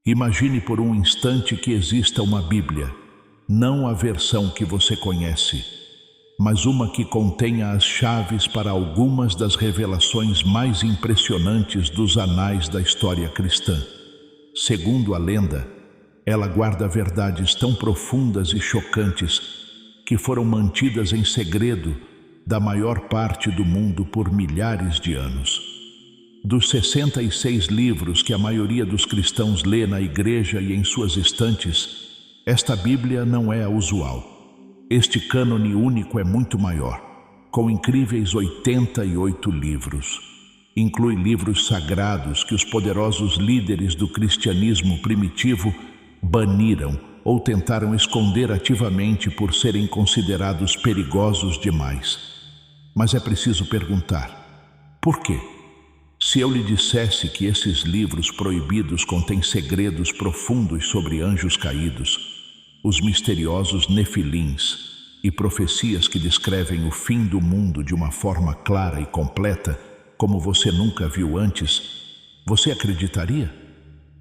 Imagine por um instante que exista uma Bíblia, não a versão que você conhece, mas uma que contenha as chaves para algumas das revelações mais impressionantes dos anais da história cristã. Segundo a lenda, ela guarda verdades tão profundas e chocantes que foram mantidas em segredo da maior parte do mundo por milhares de anos. Dos 66 livros que a maioria dos cristãos lê na igreja e em suas estantes, esta Bíblia não é a usual. Este cânone único é muito maior, com incríveis 88 livros. Inclui livros sagrados que os poderosos líderes do cristianismo primitivo baniram ou tentaram esconder ativamente por serem considerados perigosos demais. Mas é preciso perguntar: por quê? Se eu lhe dissesse que esses livros proibidos contêm segredos profundos sobre anjos caídos, os misteriosos nefilins e profecias que descrevem o fim do mundo de uma forma clara e completa, como você nunca viu antes, você acreditaria?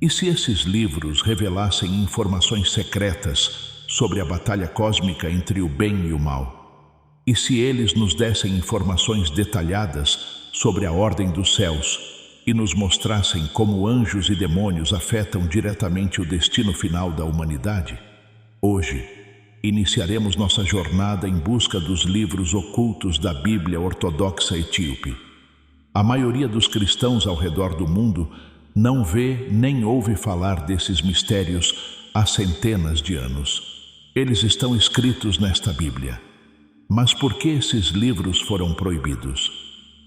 E se esses livros revelassem informações secretas sobre a batalha cósmica entre o bem e o mal? E se eles nos dessem informações detalhadas sobre a ordem dos céus e nos mostrassem como anjos e demônios afetam diretamente o destino final da humanidade? Hoje, iniciaremos nossa jornada em busca dos livros ocultos da Bíblia Ortodoxa Etíope. A maioria dos cristãos ao redor do mundo não vê nem ouve falar desses mistérios há centenas de anos. Eles estão escritos nesta Bíblia. Mas por que esses livros foram proibidos?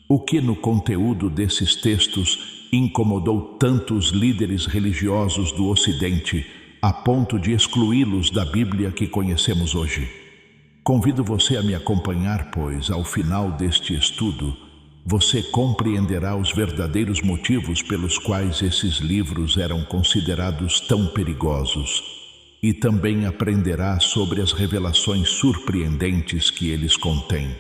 O que no conteúdo desses textos incomodou tanto os líderes religiosos do Ocidente a ponto de excluí-los da Bíblia que conhecemos hoje? Convido você a me acompanhar, pois, ao final deste estudo, você compreenderá os verdadeiros motivos pelos quais esses livros eram considerados tão perigosos. E também aprenderá sobre as revelações surpreendentes que eles contêm,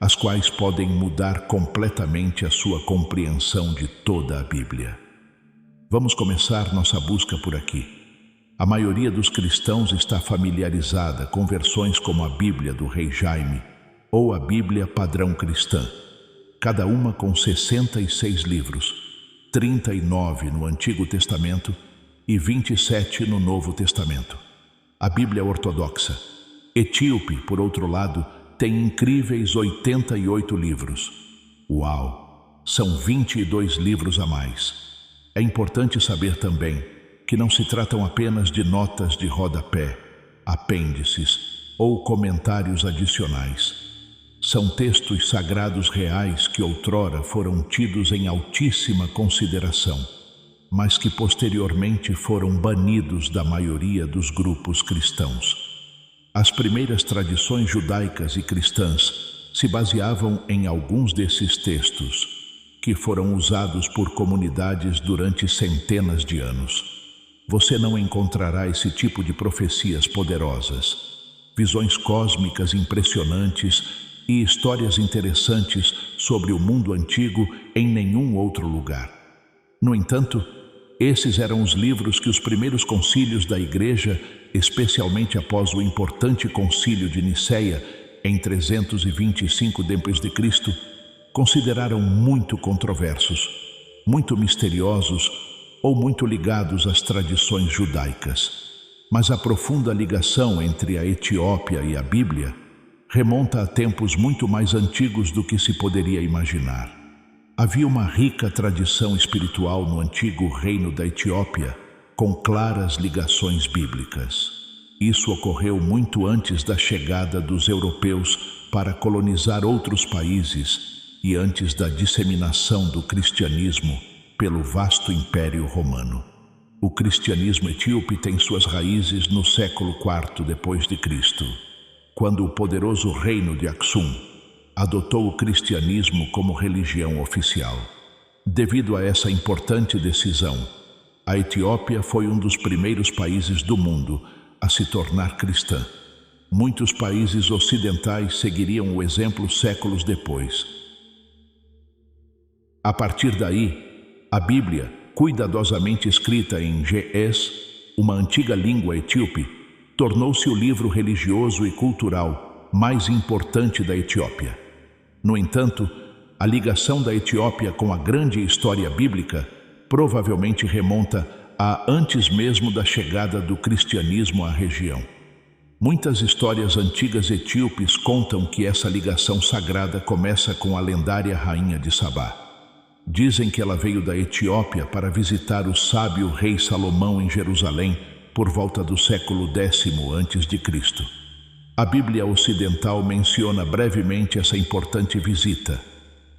as quais podem mudar completamente a sua compreensão de toda a Bíblia. Vamos começar nossa busca por aqui. A maioria dos cristãos está familiarizada com versões como a Bíblia do Rei Jaime ou a Bíblia padrão cristã, cada uma com 66 livros, 39 no Antigo Testamento e 27 no Novo Testamento. A Bíblia Ortodoxa Etíope, por outro lado, tem incríveis 88 livros. Uau! São 22 livros a mais. É importante saber também que não se tratam apenas de notas de rodapé, apêndices ou comentários adicionais. São textos sagrados reais que outrora foram tidos em altíssima consideração, mas que posteriormente foram banidos da maioria dos grupos cristãos. As primeiras tradições judaicas e cristãs se baseavam em alguns desses textos, que foram usados por comunidades durante centenas de anos. Você não encontrará esse tipo de profecias poderosas, visões cósmicas impressionantes e histórias interessantes sobre o mundo antigo em nenhum outro lugar. No entanto, esses eram os livros que os primeiros concílios da Igreja, especialmente após o importante concílio de Niceia, em 325 d.C., consideraram muito controversos, muito misteriosos ou muito ligados às tradições judaicas. Mas a profunda ligação entre a Etiópia e a Bíblia remonta a tempos muito mais antigos do que se poderia imaginar. Havia uma rica tradição espiritual no antigo reino da Etiópia, com claras ligações bíblicas. Isso ocorreu muito antes da chegada dos europeus para colonizar outros países e antes da disseminação do cristianismo pelo vasto Império Romano. O cristianismo etíope tem suas raízes no século IV d.C., quando o poderoso reino de Aksum adotou o cristianismo como religião oficial. Devido a essa importante decisão, a Etiópia foi um dos primeiros países do mundo a se tornar cristã. Muitos países ocidentais seguiriam o exemplo séculos depois. A partir daí, a Bíblia cuidadosamente escrita em Ge'ez, uma antiga língua etíope, tornou-se o livro religioso e cultural mais importante da Etiópia. No entanto, a ligação da Etiópia com a grande história bíblica provavelmente remonta a antes mesmo da chegada do cristianismo à região. Muitas histórias antigas etíopes contam que essa ligação sagrada começa com a lendária rainha de Sabá. Dizem que ela veio da Etiópia para visitar o sábio rei Salomão em Jerusalém por volta do século X a.C. A Bíblia Ocidental menciona brevemente essa importante visita,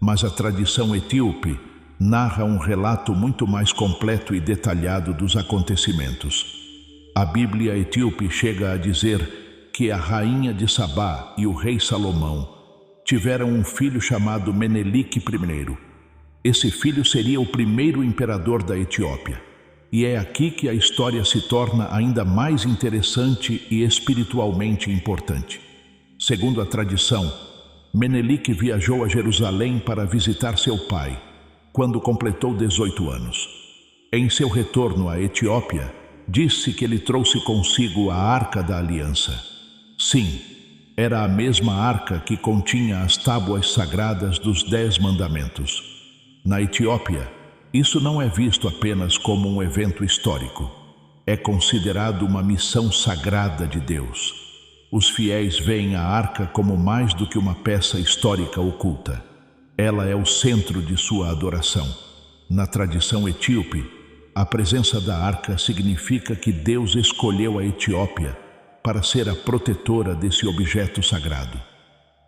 mas a tradição etíope narra um relato muito mais completo e detalhado dos acontecimentos. A Bíblia etíope chega a dizer que a rainha de Sabá e o rei Salomão tiveram um filho chamado Menelik I. Esse filho seria o primeiro imperador da Etiópia. E é aqui que a história se torna ainda mais interessante e espiritualmente importante. Segundo a tradição, Menelik viajou a Jerusalém para visitar seu pai, quando completou 18 anos. Em seu retorno à Etiópia, disse que ele trouxe consigo a Arca da Aliança. Sim, era a mesma arca que continha as tábuas sagradas dos 10 mandamentos. Na Etiópia, isso não é visto apenas como um evento histórico. É considerado uma missão sagrada de Deus. Os fiéis veem a arca como mais do que uma peça histórica oculta. Ela é o centro de sua adoração. Na tradição etíope, a presença da arca significa que Deus escolheu a Etiópia para ser a protetora desse objeto sagrado.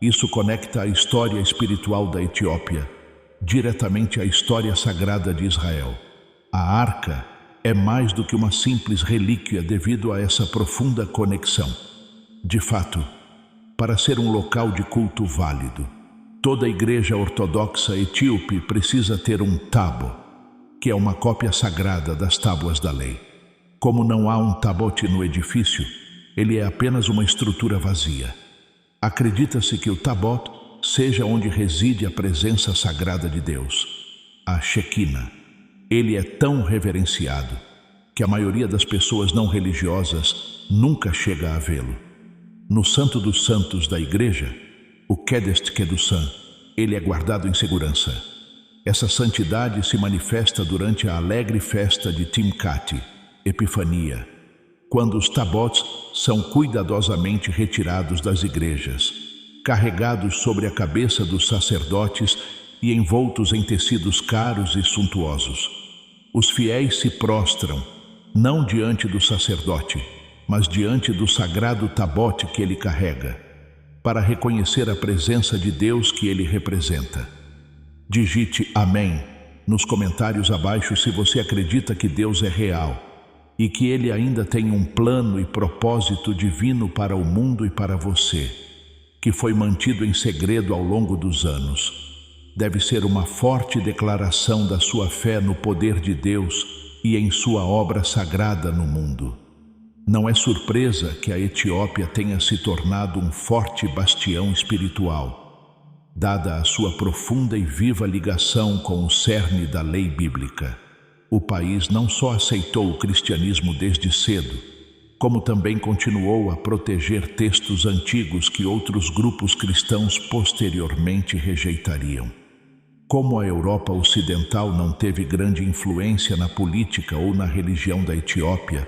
Isso conecta a história espiritual da Etiópia diretamente à história sagrada de Israel. A arca é mais do que uma simples relíquia devido a essa profunda conexão. De fato, para ser um local de culto válido, toda a igreja ortodoxa etíope precisa ter um tabo, que é uma cópia sagrada das tábuas da lei. Como não há um tabote no edifício, ele é apenas uma estrutura vazia. Acredita-se que o tabot seja onde reside a presença sagrada de Deus, a Shekinah. Ele é tão reverenciado que a maioria das pessoas não religiosas nunca chega a vê-lo. No Santo dos Santos da Igreja, o Kedesh Kedusham, ele é guardado em segurança. Essa santidade se manifesta durante a alegre festa de Timkat, Epifania, quando os tabots são cuidadosamente retirados das igrejas, carregados sobre a cabeça dos sacerdotes e envoltos em tecidos caros e suntuosos. Os fiéis se prostram, não diante do sacerdote, mas diante do sagrado tabote que ele carrega, para reconhecer a presença de Deus que ele representa. Digite Amém nos comentários abaixo se você acredita que Deus é real e que ele ainda tem um plano e propósito divino para o mundo e para você, que foi mantido em segredo ao longo dos anos. Deve ser uma forte declaração da sua fé no poder de Deus e em sua obra sagrada no mundo. Não é surpresa que a Etiópia tenha se tornado um forte bastião espiritual, dada a sua profunda e viva ligação com o cerne da lei bíblica. O país não só aceitou o cristianismo desde cedo, como também continuou a proteger textos antigos que outros grupos cristãos posteriormente rejeitariam. Como a Europa Ocidental não teve grande influência na política ou na religião da Etiópia,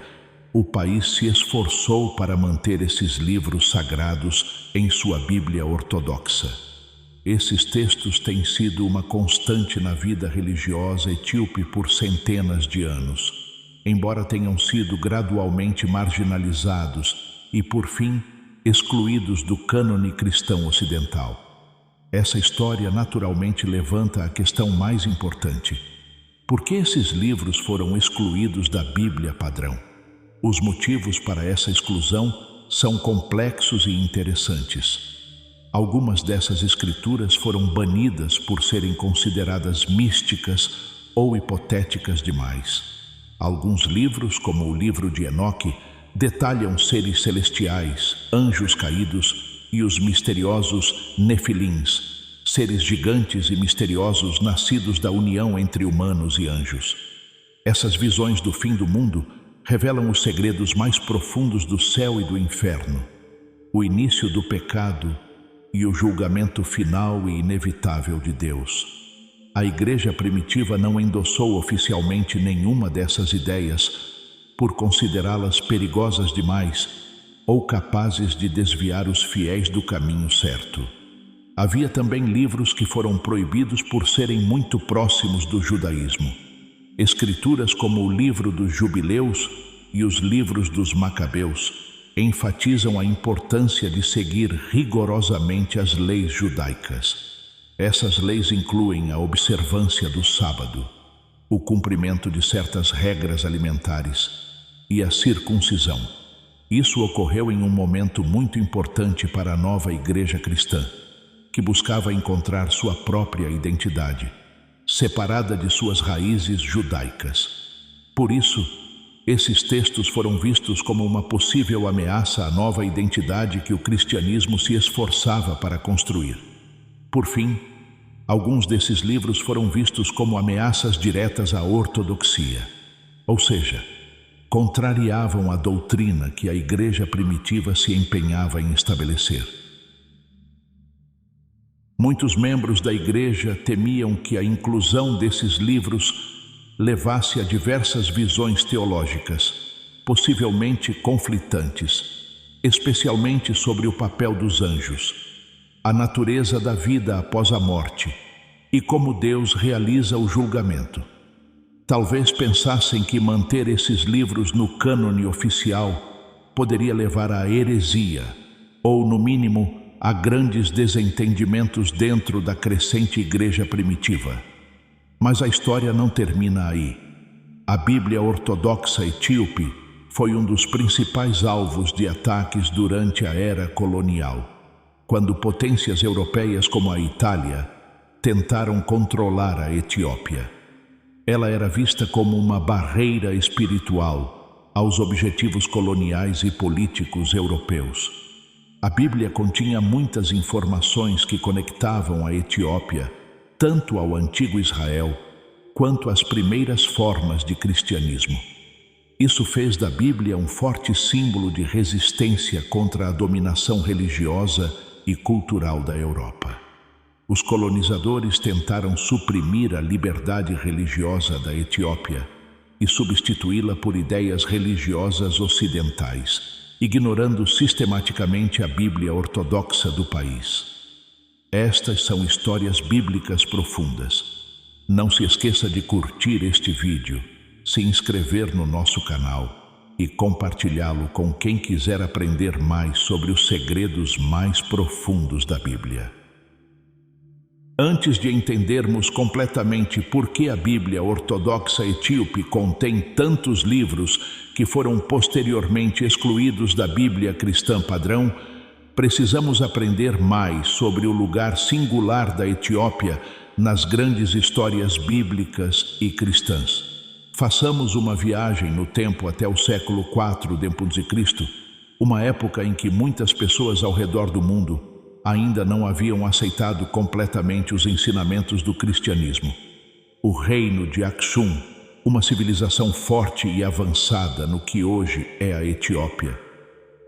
o país se esforçou para manter esses livros sagrados em sua Bíblia ortodoxa. Esses textos têm sido uma constante na vida religiosa etíope por centenas de anos, embora tenham sido gradualmente marginalizados e, por fim, excluídos do cânone cristão ocidental. Essa história naturalmente levanta a questão mais importante: por que esses livros foram excluídos da Bíblia padrão? Os motivos para essa exclusão são complexos e interessantes. Algumas dessas escrituras foram banidas por serem consideradas místicas ou hipotéticas demais. Alguns livros, como o livro de Enoque, detalham seres celestiais, anjos caídos e os misteriosos Nefilins, seres gigantes e misteriosos nascidos da união entre humanos e anjos. Essas visões do fim do mundo revelam os segredos mais profundos do céu e do inferno, o início do pecado e o julgamento final e inevitável de Deus. A igreja primitiva não endossou oficialmente nenhuma dessas ideias por considerá-las perigosas demais ou capazes de desviar os fiéis do caminho certo. Havia também livros que foram proibidos por serem muito próximos do judaísmo. Escrituras como o livro dos Jubileus e os livros dos Macabeus enfatizam a importância de seguir rigorosamente as leis judaicas. Essas leis incluem a observância do sábado, o cumprimento de certas regras alimentares e a circuncisão. Isso ocorreu em um momento muito importante para a nova igreja cristã, que buscava encontrar sua própria identidade, separada de suas raízes judaicas. Por isso, esses textos foram vistos como uma possível ameaça à nova identidade que o cristianismo se esforçava para construir. Por fim, alguns desses livros foram vistos como ameaças diretas à ortodoxia, ou seja, contrariavam a doutrina que a igreja primitiva se empenhava em estabelecer. Muitos membros da igreja temiam que a inclusão desses livros levasse a diversas visões teológicas, possivelmente conflitantes, especialmente sobre o papel dos anjos, a natureza da vida após a morte e como Deus realiza o julgamento. Talvez pensassem que manter esses livros no cânone oficial poderia levar à heresia, ou, no mínimo, a grandes desentendimentos dentro da crescente igreja primitiva. Mas a história não termina aí. A Bíblia Ortodoxa Etíope foi um dos principais alvos de ataques durante a era colonial, quando potências europeias como a Itália tentaram controlar a Etiópia. Ela era vista como uma barreira espiritual aos objetivos coloniais e políticos europeus. A Bíblia continha muitas informações que conectavam a Etiópia tanto ao antigo Israel quanto às primeiras formas de cristianismo. Isso fez da Bíblia um forte símbolo de resistência contra a dominação religiosa e cultural da Europa. Os colonizadores tentaram suprimir a liberdade religiosa da Etiópia e substituí-la por ideias religiosas ocidentais, ignorando sistematicamente a Bíblia ortodoxa do país. Estas são histórias bíblicas profundas. Não se esqueça de curtir este vídeo, se inscrever no nosso canal e compartilhá-lo com quem quiser aprender mais sobre os segredos mais profundos da Bíblia. Antes de entendermos completamente por que a Bíblia Ortodoxa Etíope contém tantos livros que foram posteriormente excluídos da Bíblia cristã padrão, precisamos aprender mais sobre o lugar singular da Etiópia nas grandes histórias bíblicas e cristãs. Façamos uma viagem no tempo até o século IV d.C., uma época em que muitas pessoas ao redor do mundo ainda não haviam aceitado completamente os ensinamentos do cristianismo. O reino de Aksum, uma civilização forte e avançada no que hoje é a Etiópia,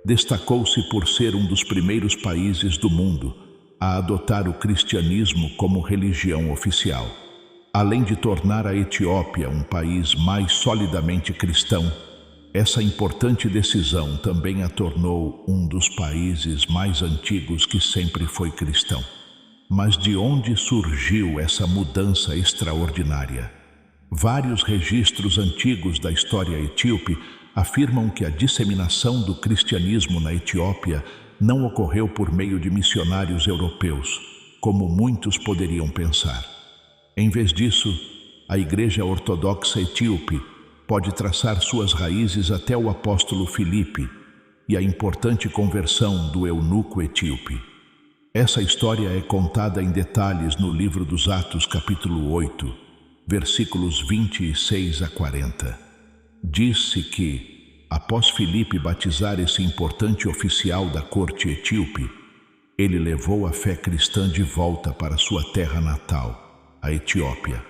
destacou-se por ser um dos primeiros países do mundo a adotar o cristianismo como religião oficial. Além de tornar a Etiópia um país mais solidamente cristão, essa importante decisão também a tornou um dos países mais antigos que sempre foi cristão. Mas de onde surgiu essa mudança extraordinária? Vários registros antigos da história etíope afirmam que a disseminação do cristianismo na Etiópia não ocorreu por meio de missionários europeus, como muitos poderiam pensar. Em vez disso, a Igreja Ortodoxa Etíope pode traçar suas raízes até o apóstolo Filipe e a importante conversão do eunuco etíope. Essa história é contada em detalhes no livro dos Atos, capítulo 8, versículos 26 a 40. Diz-se que, após Filipe batizar esse importante oficial da corte etíope, ele levou a fé cristã de volta para sua terra natal, a Etiópia.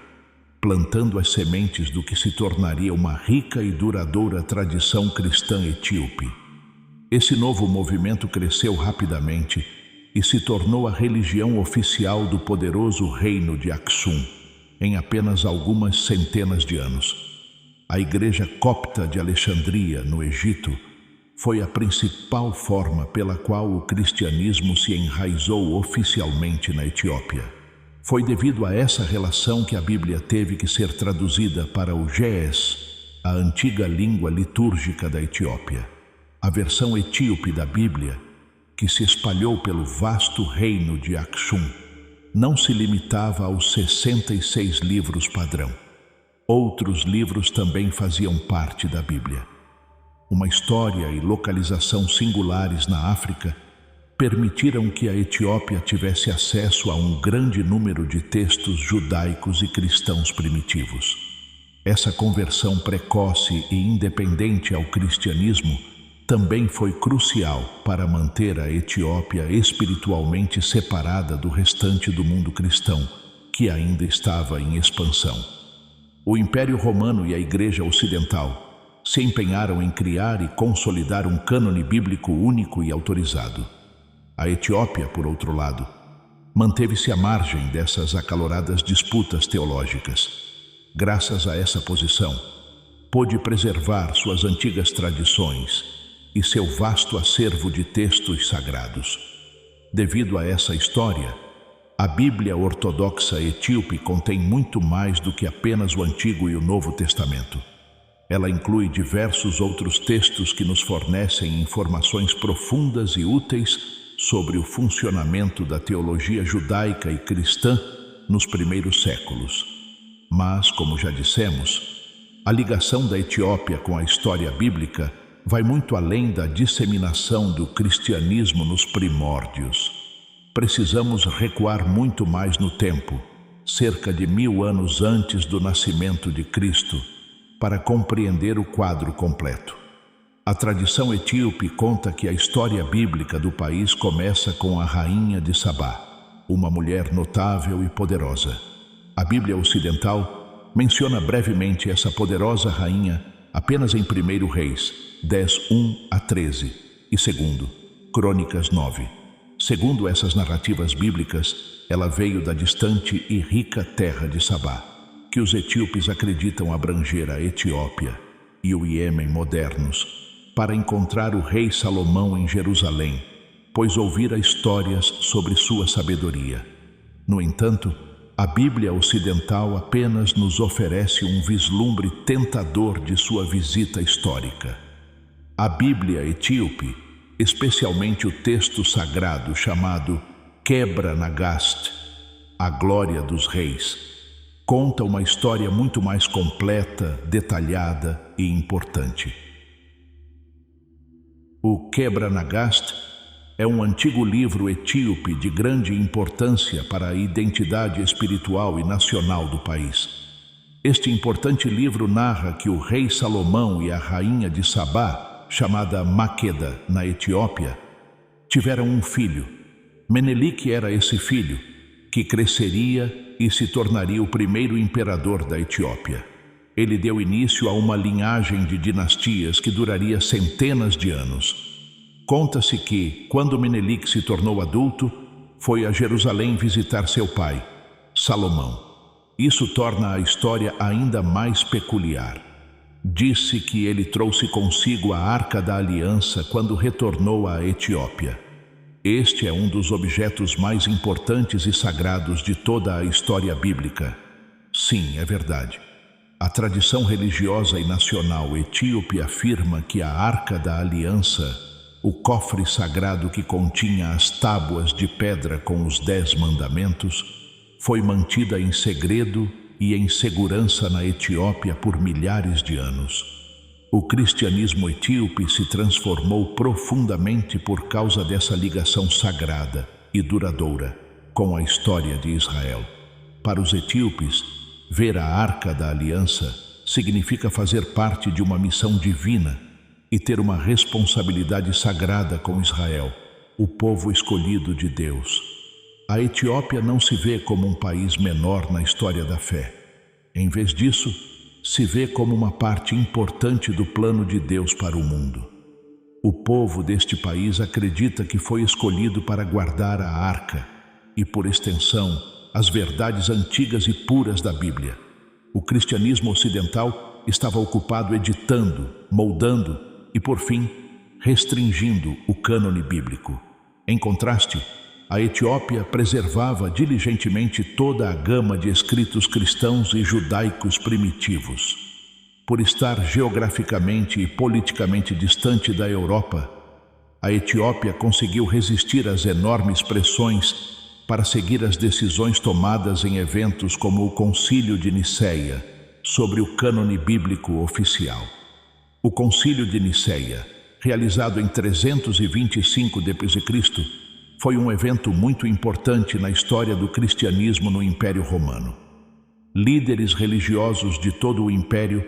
plantando as sementes do que se tornaria uma rica e duradoura tradição cristã etíope. Esse novo movimento cresceu rapidamente e se tornou a religião oficial do poderoso reino de Aksum em apenas algumas centenas de anos. A Igreja Copta de Alexandria, no Egito, foi a principal forma pela qual o cristianismo se enraizou oficialmente na Etiópia. Foi devido a essa relação que a Bíblia teve que ser traduzida para o Ge'ez, a antiga língua litúrgica da Etiópia. A versão etíope da Bíblia, que se espalhou pelo vasto reino de Aksum, não se limitava aos 66 livros padrão. Outros livros também faziam parte da Bíblia. Uma história e localização singulares na África permitiram que a Etiópia tivesse acesso a um grande número de textos judaicos e cristãos primitivos. Essa conversão precoce e independente ao cristianismo também foi crucial para manter a Etiópia espiritualmente separada do restante do mundo cristão, que ainda estava em expansão. O Império Romano e a Igreja Ocidental se empenharam em criar e consolidar um cânone bíblico único e autorizado. A Etiópia, por outro lado, manteve-se à margem dessas acaloradas disputas teológicas. Graças a essa posição, pôde preservar suas antigas tradições e seu vasto acervo de textos sagrados. Devido a essa história, a Bíblia Ortodoxa Etíope contém muito mais do que apenas o Antigo e o Novo Testamento. Ela inclui diversos outros textos que nos fornecem informações profundas e úteis sobre o funcionamento da teologia judaica e cristã nos primeiros séculos. Mas, como já dissemos, a ligação da Etiópia com a história bíblica vai muito além da disseminação do cristianismo nos primórdios. Precisamos recuar muito mais no tempo, cerca de 1000 anos antes do nascimento de Cristo, para compreender o quadro completo. A tradição etíope conta que a história bíblica do país começa com a rainha de Sabá, uma mulher notável e poderosa. A Bíblia Ocidental menciona brevemente essa poderosa rainha apenas em 1 Reis 10, 1 a 13 e 2 Crônicas 9. Segundo essas narrativas bíblicas, ela veio da distante e rica terra de Sabá, que os etíopes acreditam abranger a Etiópia e o Iêmen modernos, para encontrar o rei Salomão em Jerusalém, pois ouvira histórias sobre sua sabedoria. No entanto, a Bíblia Ocidental apenas nos oferece um vislumbre tentador de sua visita histórica. A Bíblia etíope, especialmente o texto sagrado chamado Quebra Nagast, a glória dos reis, conta uma história muito mais completa, detalhada e importante. O Quebra Nagast é um antigo livro etíope de grande importância para a identidade espiritual e nacional do país. Este importante livro narra que o rei Salomão e a rainha de Sabá, chamada Maqueda, na Etiópia, tiveram um filho. Menelik era esse filho, que cresceria e se tornaria o primeiro imperador da Etiópia. Ele deu início a uma linhagem de dinastias que duraria centenas de anos. Conta-se que, quando Menelik se tornou adulto, foi a Jerusalém visitar seu pai, Salomão. Isso torna a história ainda mais peculiar. Disse que ele trouxe consigo a Arca da Aliança quando retornou à Etiópia. Este é um dos objetos mais importantes e sagrados de toda a história bíblica. Sim, é verdade. A tradição religiosa e nacional etíope afirma que a Arca da Aliança, o cofre sagrado que continha as tábuas de pedra com os 10 mandamentos, foi mantida em segredo e em segurança na Etiópia por milhares de anos. O cristianismo etíope se transformou profundamente por causa dessa ligação sagrada e duradoura com a história de Israel. Para os etíopes, ver a Arca da Aliança significa fazer parte de uma missão divina e ter uma responsabilidade sagrada com Israel, o povo escolhido de Deus. A Etiópia não se vê como um país menor na história da fé. Em vez disso, se vê como uma parte importante do plano de Deus para o mundo. O povo deste país acredita que foi escolhido para guardar a arca e, por extensão, as verdades antigas e puras da Bíblia. O cristianismo ocidental estava ocupado editando, moldando e, por fim, restringindo o cânone bíblico. Em contraste, a Etiópia preservava diligentemente toda a gama de escritos cristãos e judaicos primitivos. Por estar geograficamente e politicamente distante da Europa, a Etiópia conseguiu resistir às enormes pressões para seguir as decisões tomadas em eventos como o Concílio de Nicéia sobre o cânone bíblico oficial. O Concílio de Nicéia, realizado em 325 d.C., foi um evento muito importante na história do cristianismo no Império Romano. Líderes religiosos de todo o Império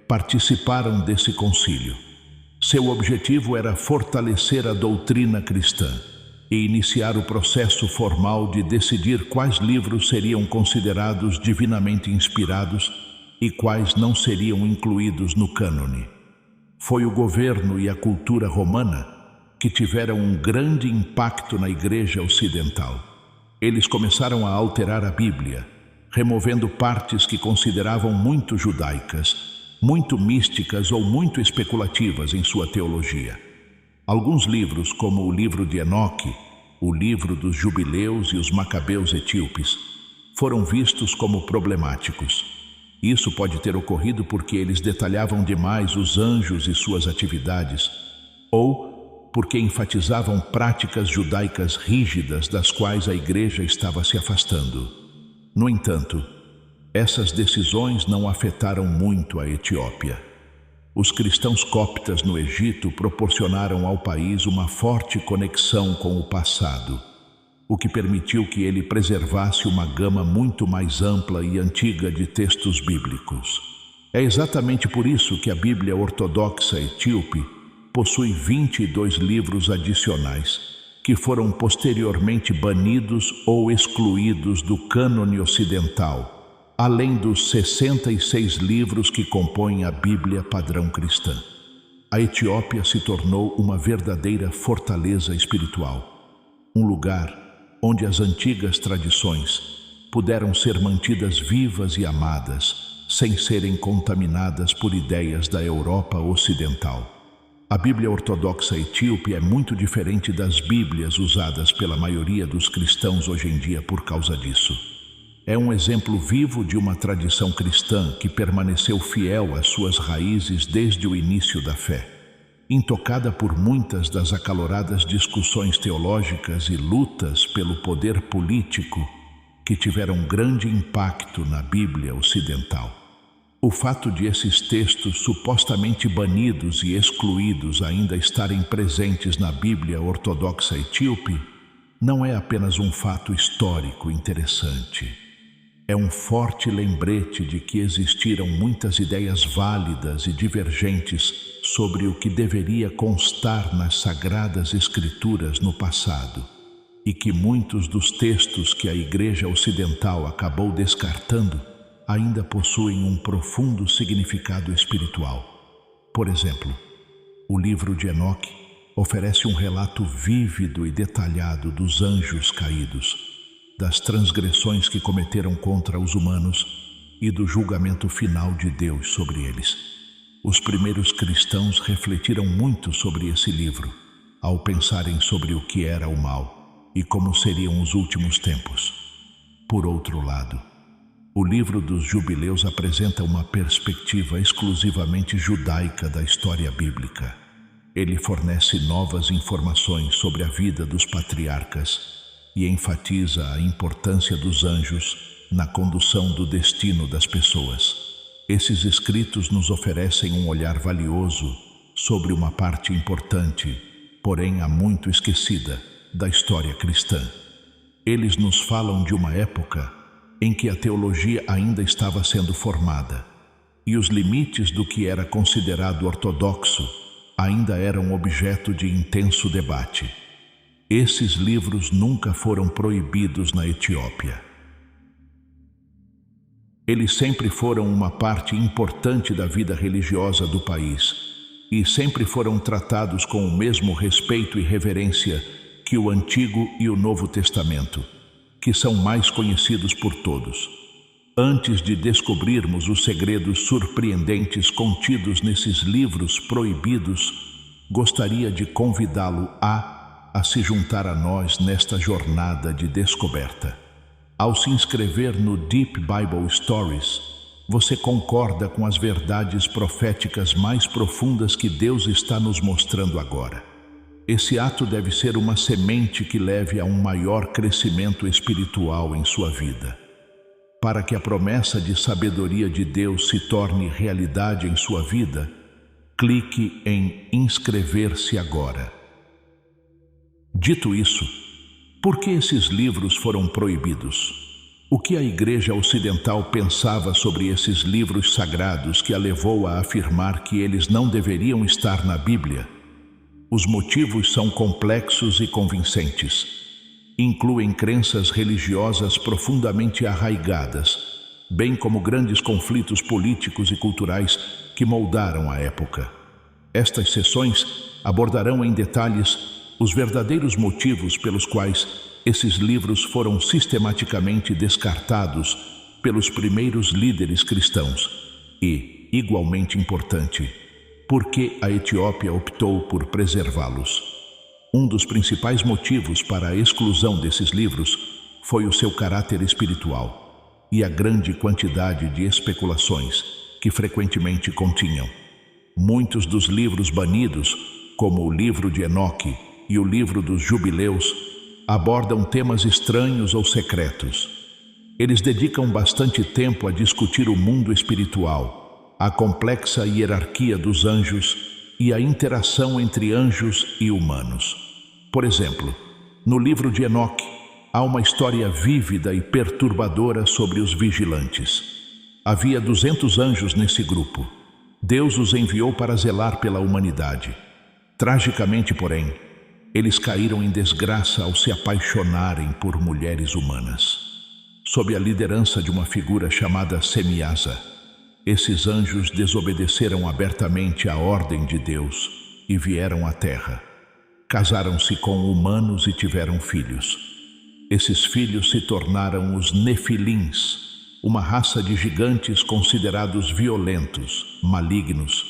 participaram desse concílio. Seu objetivo era fortalecer a doutrina cristã e iniciar o processo formal de decidir quais livros seriam considerados divinamente inspirados e quais não seriam incluídos no cânone. Foi o governo e a cultura romana que tiveram um grande impacto na Igreja Ocidental. Eles começaram a alterar a Bíblia, removendo partes que consideravam muito judaicas, muito místicas ou muito especulativas em sua teologia. Alguns livros, como o livro de Enoque, o livro dos Jubileus e os Macabeus etíopes, foram vistos como problemáticos. Isso pode ter ocorrido porque eles detalhavam demais os anjos e suas atividades, ou porque enfatizavam práticas judaicas rígidas das quais a Igreja estava se afastando. No entanto, essas decisões não afetaram muito a Etiópia. Os cristãos coptas no Egito proporcionaram ao país uma forte conexão com o passado, o que permitiu que ele preservasse uma gama muito mais ampla e antiga de textos bíblicos. É exatamente por isso que a Bíblia Ortodoxa Etíope possui 22 livros adicionais, que foram posteriormente banidos ou excluídos do cânone ocidental, além dos 66 livros que compõem a Bíblia padrão cristã. A Etiópia se tornou uma verdadeira fortaleza espiritual, um lugar onde as antigas tradições puderam ser mantidas vivas e amadas, sem serem contaminadas por ideias da Europa Ocidental. A Bíblia Ortodoxa Etíope é muito diferente das Bíblias usadas pela maioria dos cristãos hoje em dia por causa disso. É um exemplo vivo de uma tradição cristã que permaneceu fiel às suas raízes desde o início da fé. Intocada por muitas das acaloradas discussões teológicas e lutas pelo poder político que tiveram grande impacto na Bíblia Ocidental. O fato de esses textos supostamente banidos e excluídos ainda estarem presentes na Bíblia Ortodoxa Etíope não é apenas um fato histórico interessante. É um forte lembrete de que existiram muitas ideias válidas e divergentes sobre o que deveria constar nas Sagradas Escrituras no passado, e que muitos dos textos que a Igreja Ocidental acabou descartando ainda possuem um profundo significado espiritual. Por exemplo, o livro de Enoque oferece um relato vívido e detalhado dos anjos caídos, das transgressões que cometeram contra os humanos e do julgamento final de Deus sobre eles. Os primeiros cristãos refletiram muito sobre esse livro, ao pensarem sobre o que era o mal e como seriam os últimos tempos. Por outro lado, o livro dos Jubileus apresenta uma perspectiva exclusivamente judaica da história bíblica. Ele fornece novas informações sobre a vida dos patriarcas e enfatiza a importância dos anjos na condução do destino das pessoas. Esses escritos nos oferecem um olhar valioso sobre uma parte importante, porém há muito esquecida, da história cristã. Eles nos falam de uma época em que a teologia ainda estava sendo formada, e os limites do que era considerado ortodoxo ainda eram objeto de intenso debate. Esses livros nunca foram proibidos na Etiópia. Eles sempre foram uma parte importante da vida religiosa do país e sempre foram tratados com o mesmo respeito e reverência que o Antigo e o Novo Testamento, que são mais conhecidos por todos. Antes de descobrirmos os segredos surpreendentes contidos nesses livros proibidos, gostaria de convidá-lo a se juntar a nós nesta jornada de descoberta. Ao se inscrever no Deep Bible Stories, você concorda com as verdades proféticas mais profundas que Deus está nos mostrando agora. Esse ato deve ser uma semente que leve a um maior crescimento espiritual em sua vida. Para que a promessa de sabedoria de Deus se torne realidade em sua vida, clique em inscrever-se agora. Dito isso, por que esses livros foram proibidos? O que a Igreja Ocidental pensava sobre esses livros sagrados que a levou a afirmar que eles não deveriam estar na Bíblia? Os motivos são complexos e convincentes. Incluem crenças religiosas profundamente arraigadas, bem como grandes conflitos políticos e culturais que moldaram a época. Estas sessões abordarão em detalhes os verdadeiros motivos pelos quais esses livros foram sistematicamente descartados pelos primeiros líderes cristãos e, igualmente importante, por que a Etiópia optou por preservá-los. Um dos principais motivos para a exclusão desses livros foi o seu caráter espiritual e a grande quantidade de especulações que frequentemente continham. Muitos dos livros banidos, como o livro de Enoque e o livro dos Jubileus, abordam temas estranhos ou secretos. Eles dedicam bastante tempo a discutir o mundo espiritual, a complexa hierarquia dos anjos e a interação entre anjos e humanos. Por exemplo, no livro de Enoque, há uma história vívida e perturbadora sobre os vigilantes. Havia 200 anjos nesse grupo. Deus os enviou para zelar pela humanidade. Tragicamente, porém, eles caíram em desgraça ao se apaixonarem por mulheres humanas. Sob a liderança de uma figura chamada Semiasa, esses anjos desobedeceram abertamente à ordem de Deus e vieram à terra. Casaram-se com humanos e tiveram filhos. Esses filhos se tornaram os Nefilins, uma raça de gigantes considerados violentos, malignos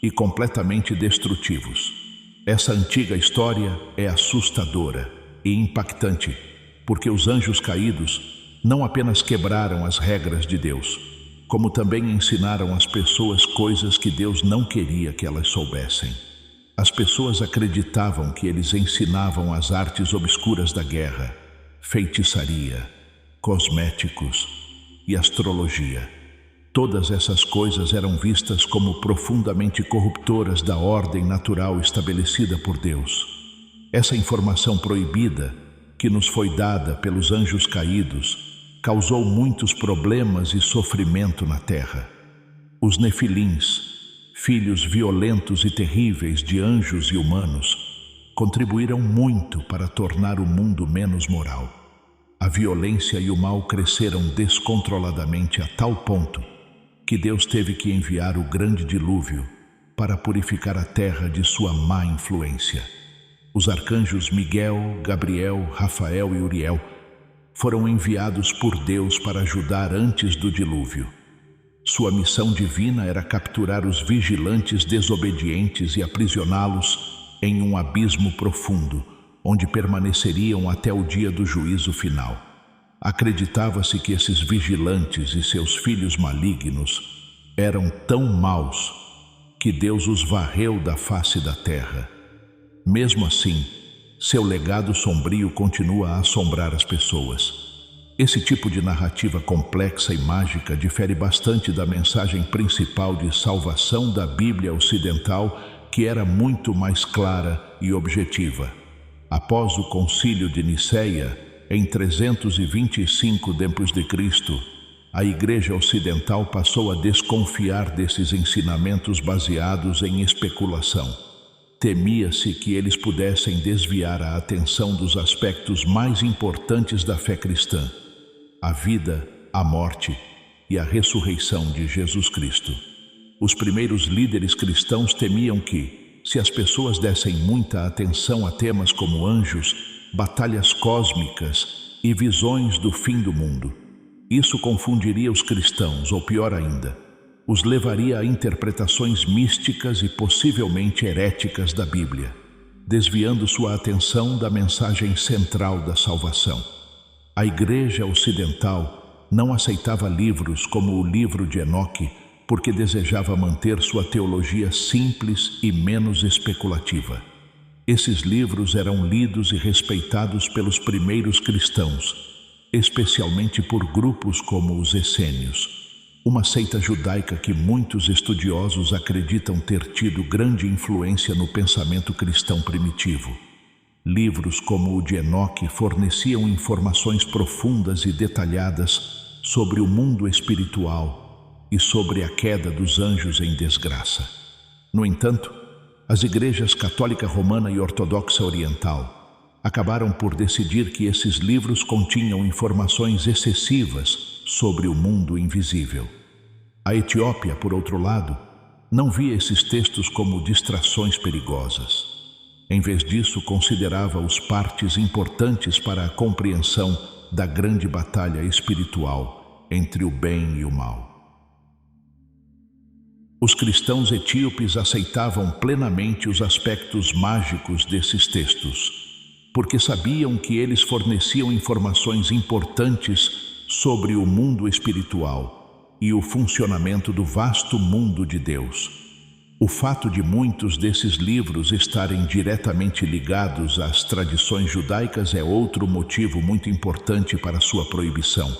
e completamente destrutivos. Essa antiga história é assustadora e impactante, porque os anjos caídos não apenas quebraram as regras de Deus, como também ensinaram às pessoas coisas que Deus não queria que elas soubessem. As pessoas acreditavam que eles ensinavam as artes obscuras da guerra, feitiçaria, cosméticos e astrologia. Todas essas coisas eram vistas como profundamente corruptoras da ordem natural estabelecida por Deus. Essa informação proibida, que nos foi dada pelos anjos caídos, causou muitos problemas e sofrimento na terra. Os Nefilins, filhos violentos e terríveis de anjos e humanos, contribuíram muito para tornar o mundo menos moral. A violência e o mal cresceram descontroladamente a tal ponto que Deus teve que enviar o grande dilúvio para purificar a terra de sua má influência. Os arcanjos Miguel, Gabriel, Rafael e Uriel foram enviados por Deus para ajudar antes do dilúvio. Sua missão divina era capturar os vigilantes desobedientes e aprisioná-los em um abismo profundo, onde permaneceriam até o dia do juízo final. Acreditava-se que esses vigilantes e seus filhos malignos eram tão maus que Deus os varreu da face da terra. Mesmo assim, seu legado sombrio continua a assombrar as pessoas. Esse tipo de narrativa complexa e mágica difere bastante da mensagem principal de salvação da Bíblia Ocidental, que era muito mais clara e objetiva. Após o Concílio de Niceia, em 325 d.C., a Igreja Ocidental passou a desconfiar desses ensinamentos baseados em especulação. Temia-se que eles pudessem desviar a atenção dos aspectos mais importantes da fé cristã: a vida, a morte e a ressurreição de Jesus Cristo. Os primeiros líderes cristãos temiam que, se as pessoas dessem muita atenção a temas como anjos, batalhas cósmicas e visões do fim do mundo, isso confundiria os cristãos, ou pior ainda, os levaria a interpretações místicas e possivelmente heréticas da Bíblia, desviando sua atenção da mensagem central da salvação. A Igreja Ocidental não aceitava livros como o livro de Enoque porque desejava manter sua teologia simples e menos especulativa. Esses livros eram lidos e respeitados pelos primeiros cristãos, especialmente por grupos como os essênios, uma seita judaica que muitos estudiosos acreditam ter tido grande influência no pensamento cristão primitivo. Livros como o de Enoque forneciam informações profundas e detalhadas sobre o mundo espiritual e sobre a queda dos anjos em desgraça. No entanto, as igrejas católica romana e ortodoxa oriental acabaram por decidir que esses livros continham informações excessivas sobre o mundo invisível. A Etiópia, por outro lado, não via esses textos como distrações perigosas. Em vez disso, considerava-os partes importantes para a compreensão da grande batalha espiritual entre o bem e o mal. Os cristãos etíopes aceitavam plenamente os aspectos mágicos desses textos, porque sabiam que eles forneciam informações importantes sobre o mundo espiritual e o funcionamento do vasto mundo de Deus. O fato de muitos desses livros estarem diretamente ligados às tradições judaicas é outro motivo muito importante para sua proibição.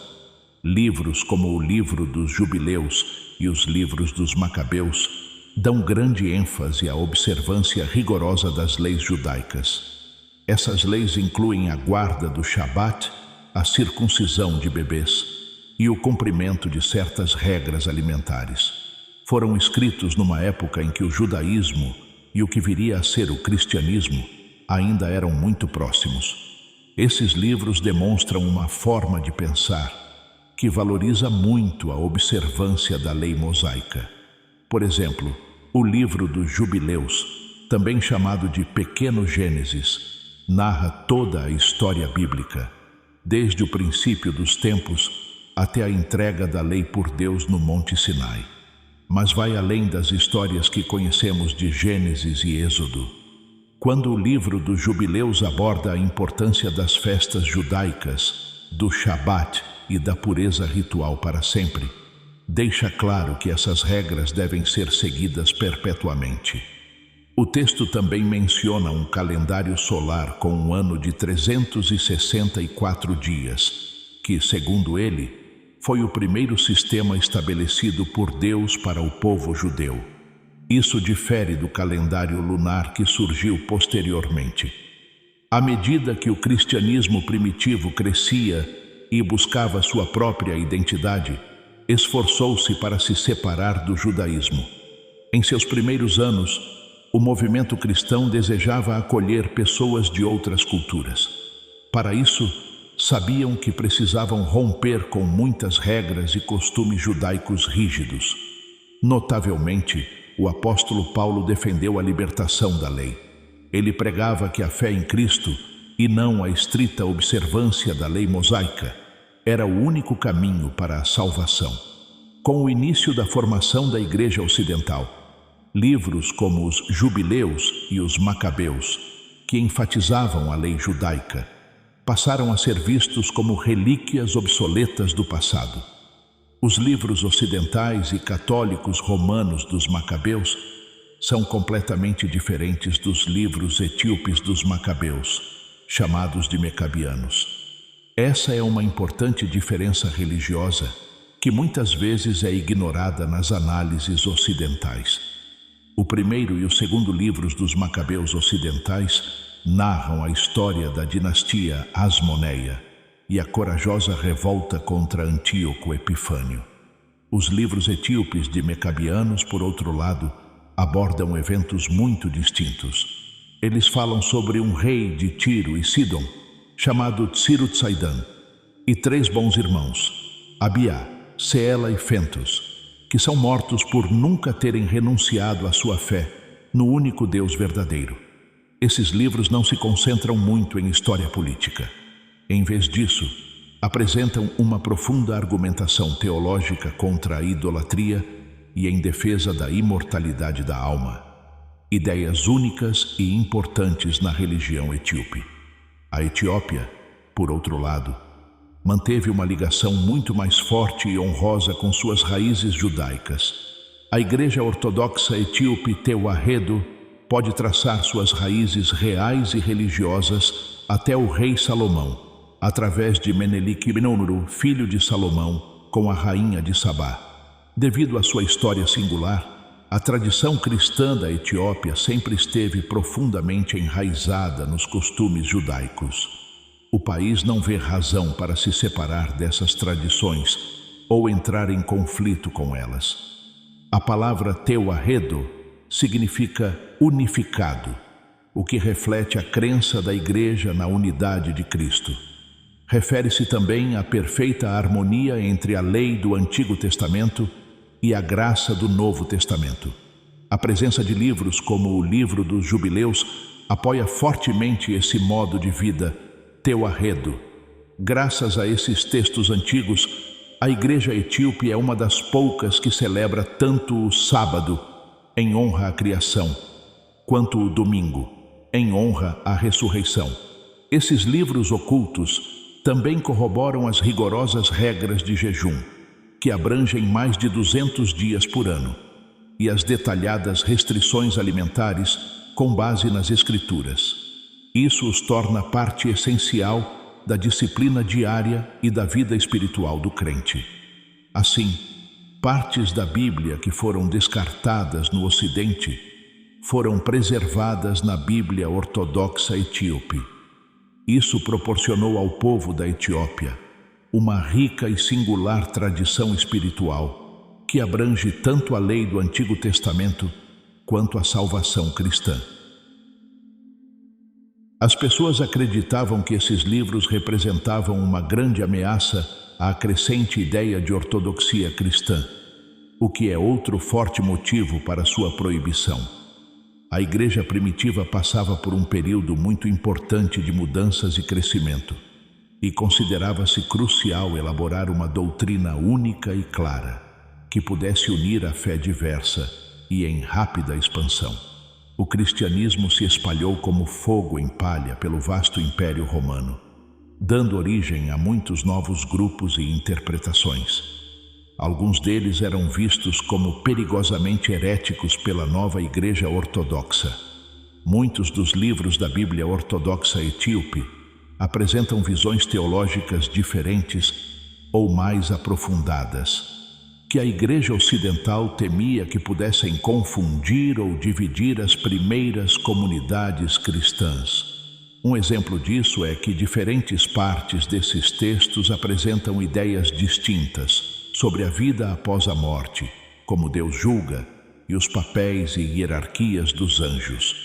Livros como o livro dos Jubileus e os livros dos Macabeus dão grande ênfase à observância rigorosa das leis judaicas. Essas leis incluem a guarda do Shabat, a circuncisão de bebês e o cumprimento de certas regras alimentares. Foram escritos numa época em que o judaísmo e o que viria a ser o cristianismo ainda eram muito próximos. Esses livros demonstram uma forma de pensar que valoriza muito a observância da lei mosaica. Por exemplo, o livro dos Jubileus, também chamado de Pequeno Gênesis, narra toda a história bíblica, desde o princípio dos tempos até a entrega da lei por Deus no Monte Sinai. Mas vai além das histórias que conhecemos de Gênesis e Êxodo. Quando o livro dos Jubileus aborda a importância das festas judaicas, do Shabat e da pureza ritual para sempre, deixa claro que essas regras devem ser seguidas perpetuamente. O texto também menciona um calendário solar com um ano de 364 dias, que, segundo ele, foi o primeiro sistema estabelecido por Deus para o povo judeu. Isso difere do calendário lunar que surgiu posteriormente. À medida que o cristianismo primitivo crescia e buscava sua própria identidade, esforçou-se para se separar do judaísmo. Em seus primeiros anos, o movimento cristão desejava acolher pessoas de outras culturas. Para isso, sabiam que precisavam romper com muitas regras e costumes judaicos rígidos. Notavelmente, o apóstolo Paulo defendeu a libertação da lei. Ele pregava que a fé em Cristo, e não a estrita observância da lei mosaica, era o único caminho para a salvação. Com o início da formação da Igreja Ocidental, livros como os Jubileus e os Macabeus, que enfatizavam a lei judaica, passaram a ser vistos como relíquias obsoletas do passado. Os livros ocidentais e católicos romanos dos Macabeus são completamente diferentes dos livros etíopes dos Macabeus, chamados de Mecabianos. Essa é uma importante diferença religiosa que muitas vezes é ignorada nas análises ocidentais. O primeiro e o segundo livros dos Macabeus ocidentais narram a história da dinastia Asmoneia e a corajosa revolta contra Antíoco Epifânio. Os livros etíopes de Mecabianos, por outro lado, abordam eventos muito distintos. Eles falam sobre um rei de Tiro e Sidom, chamado Tsirutsaidan, e 3 bons irmãos, Abiá, Seela e Fentos, que são mortos por nunca terem renunciado à sua fé no único Deus verdadeiro. Esses livros não se concentram muito em história política. Em vez disso, apresentam uma profunda argumentação teológica contra a idolatria e em defesa da imortalidade da alma, ideias únicas e importantes na religião etíope. A Etiópia, por outro lado, manteve uma ligação muito mais forte e honrosa com suas raízes judaicas. A Igreja Ortodoxa Etíope Tewahedo pode traçar suas raízes reais e religiosas até o rei Salomão, através de Menelik Binonuru, filho de Salomão, com a rainha de Sabá. Devido à sua história singular, a tradição cristã da Etiópia sempre esteve profundamente enraizada nos costumes judaicos. O país não vê razão para se separar dessas tradições ou entrar em conflito com elas. A palavra Tewahedo significa unificado, o que reflete a crença da Igreja na unidade de Cristo. Refere-se também à perfeita harmonia entre a lei do Antigo Testamento e a graça do Novo Testamento. A presença de livros como o Livro dos Jubileus apoia fortemente esse modo de vida Tewahedo. Graças a esses textos antigos, a Igreja Etíope é uma das poucas que celebra tanto o sábado, em honra à criação, quanto o domingo, em honra à ressurreição. Esses livros ocultos também corroboram as rigorosas regras de jejum, que abrangem mais de 200 dias por ano, e as detalhadas restrições alimentares com base nas Escrituras. Isso os torna parte essencial da disciplina diária e da vida espiritual do crente. Assim, partes da Bíblia que foram descartadas no Ocidente foram preservadas na Bíblia Ortodoxa Etíope. Isso proporcionou ao povo da Etiópia uma rica e singular tradição espiritual que abrange tanto a lei do Antigo Testamento quanto a salvação cristã. As pessoas acreditavam que esses livros representavam uma grande ameaça à crescente ideia de ortodoxia cristã, o que é outro forte motivo para sua proibição. A igreja primitiva passava por um período muito importante de mudanças e crescimento, e considerava-se crucial elaborar uma doutrina única e clara, que pudesse unir a fé diversa e em rápida expansão. O cristianismo se espalhou como fogo em palha pelo vasto Império Romano, dando origem a muitos novos grupos e interpretações. Alguns deles eram vistos como perigosamente heréticos pela nova Igreja Ortodoxa. Muitos dos livros da Bíblia Ortodoxa Etíope apresentam visões teológicas diferentes ou mais aprofundadas, que a Igreja Ocidental temia que pudessem confundir ou dividir as primeiras comunidades cristãs. Um exemplo disso é que diferentes partes desses textos apresentam ideias distintas sobre a vida após a morte, como Deus julga, e os papéis e hierarquias dos anjos.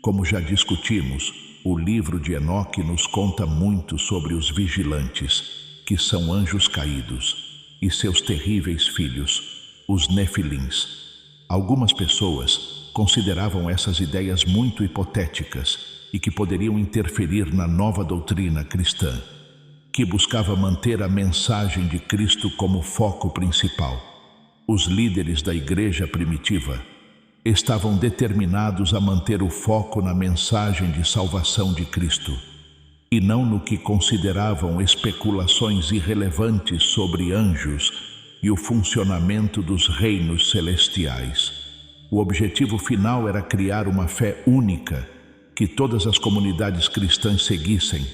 Como já discutimos, o livro de Enoque nos conta muito sobre os vigilantes, que são anjos caídos, e seus terríveis filhos, os Nefilins. Algumas pessoas consideravam essas ideias muito hipotéticas e que poderiam interferir na nova doutrina cristã, que buscava manter a mensagem de Cristo como foco principal. Os líderes da igreja primitiva estavam determinados a manter o foco na mensagem de salvação de Cristo, e não no que consideravam especulações irrelevantes sobre anjos e o funcionamento dos reinos celestiais. O objetivo final era criar uma fé única, que todas as comunidades cristãs seguissem,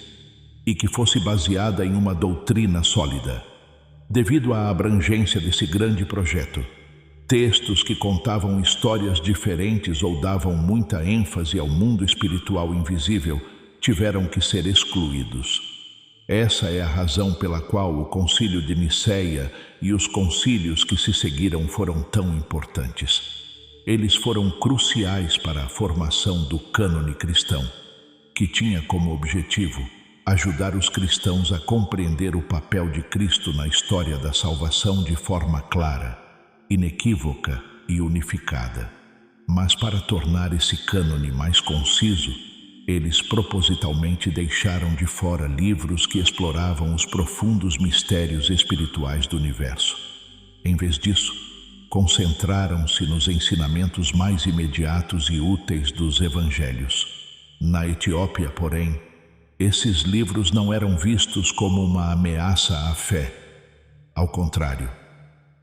e que fosse baseada em uma doutrina sólida. Devido à abrangência desse grande projeto, textos que contavam histórias diferentes ou davam muita ênfase ao mundo espiritual invisível tiveram que ser excluídos. Essa é a razão pela qual o Concílio de Niceia e os concílios que se seguiram foram tão importantes. Eles foram cruciais para a formação do cânone cristão, que tinha como objetivo ajudar os cristãos a compreender o papel de Cristo na história da salvação de forma clara, inequívoca e unificada. Mas para tornar esse cânone mais conciso, eles propositalmente deixaram de fora livros que exploravam os profundos mistérios espirituais do universo. Em vez disso, concentraram-se nos ensinamentos mais imediatos e úteis dos evangelhos. Na Etiópia, porém, esses livros não eram vistos como uma ameaça à fé. Ao contrário,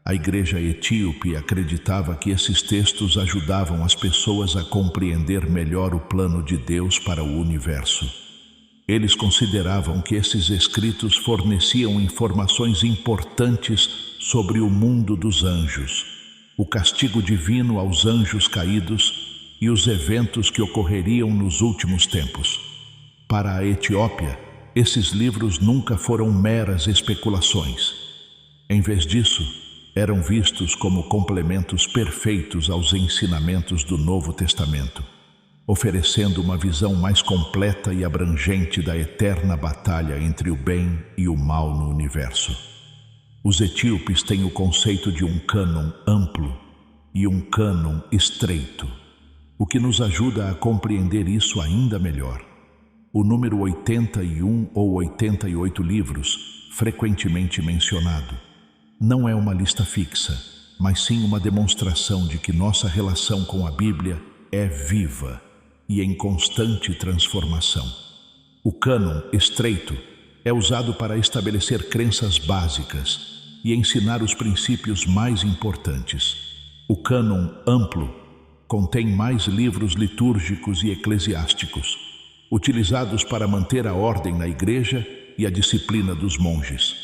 a igreja etíope acreditava que esses textos ajudavam as pessoas a compreender melhor o plano de Deus para o universo. Eles consideravam que esses escritos forneciam informações importantes sobre o mundo dos anjos, o castigo divino aos anjos caídos e os eventos que ocorreriam nos últimos tempos. Para a Etiópia, esses livros nunca foram meras especulações. Em vez disso, eram vistos como complementos perfeitos aos ensinamentos do Novo Testamento, oferecendo uma visão mais completa e abrangente da eterna batalha entre o bem e o mal no universo. Os etíopes têm o conceito de um cânon amplo e um cânon estreito, o que nos ajuda a compreender isso ainda melhor. O número 81 ou 88 livros, frequentemente mencionado, não é uma lista fixa, mas sim uma demonstração de que nossa relação com a Bíblia é viva e em constante transformação. O cânon estreito é usado para estabelecer crenças básicas e ensinar os princípios mais importantes. O cânon amplo contém mais livros litúrgicos e eclesiásticos, utilizados para manter a ordem na igreja e a disciplina dos monges.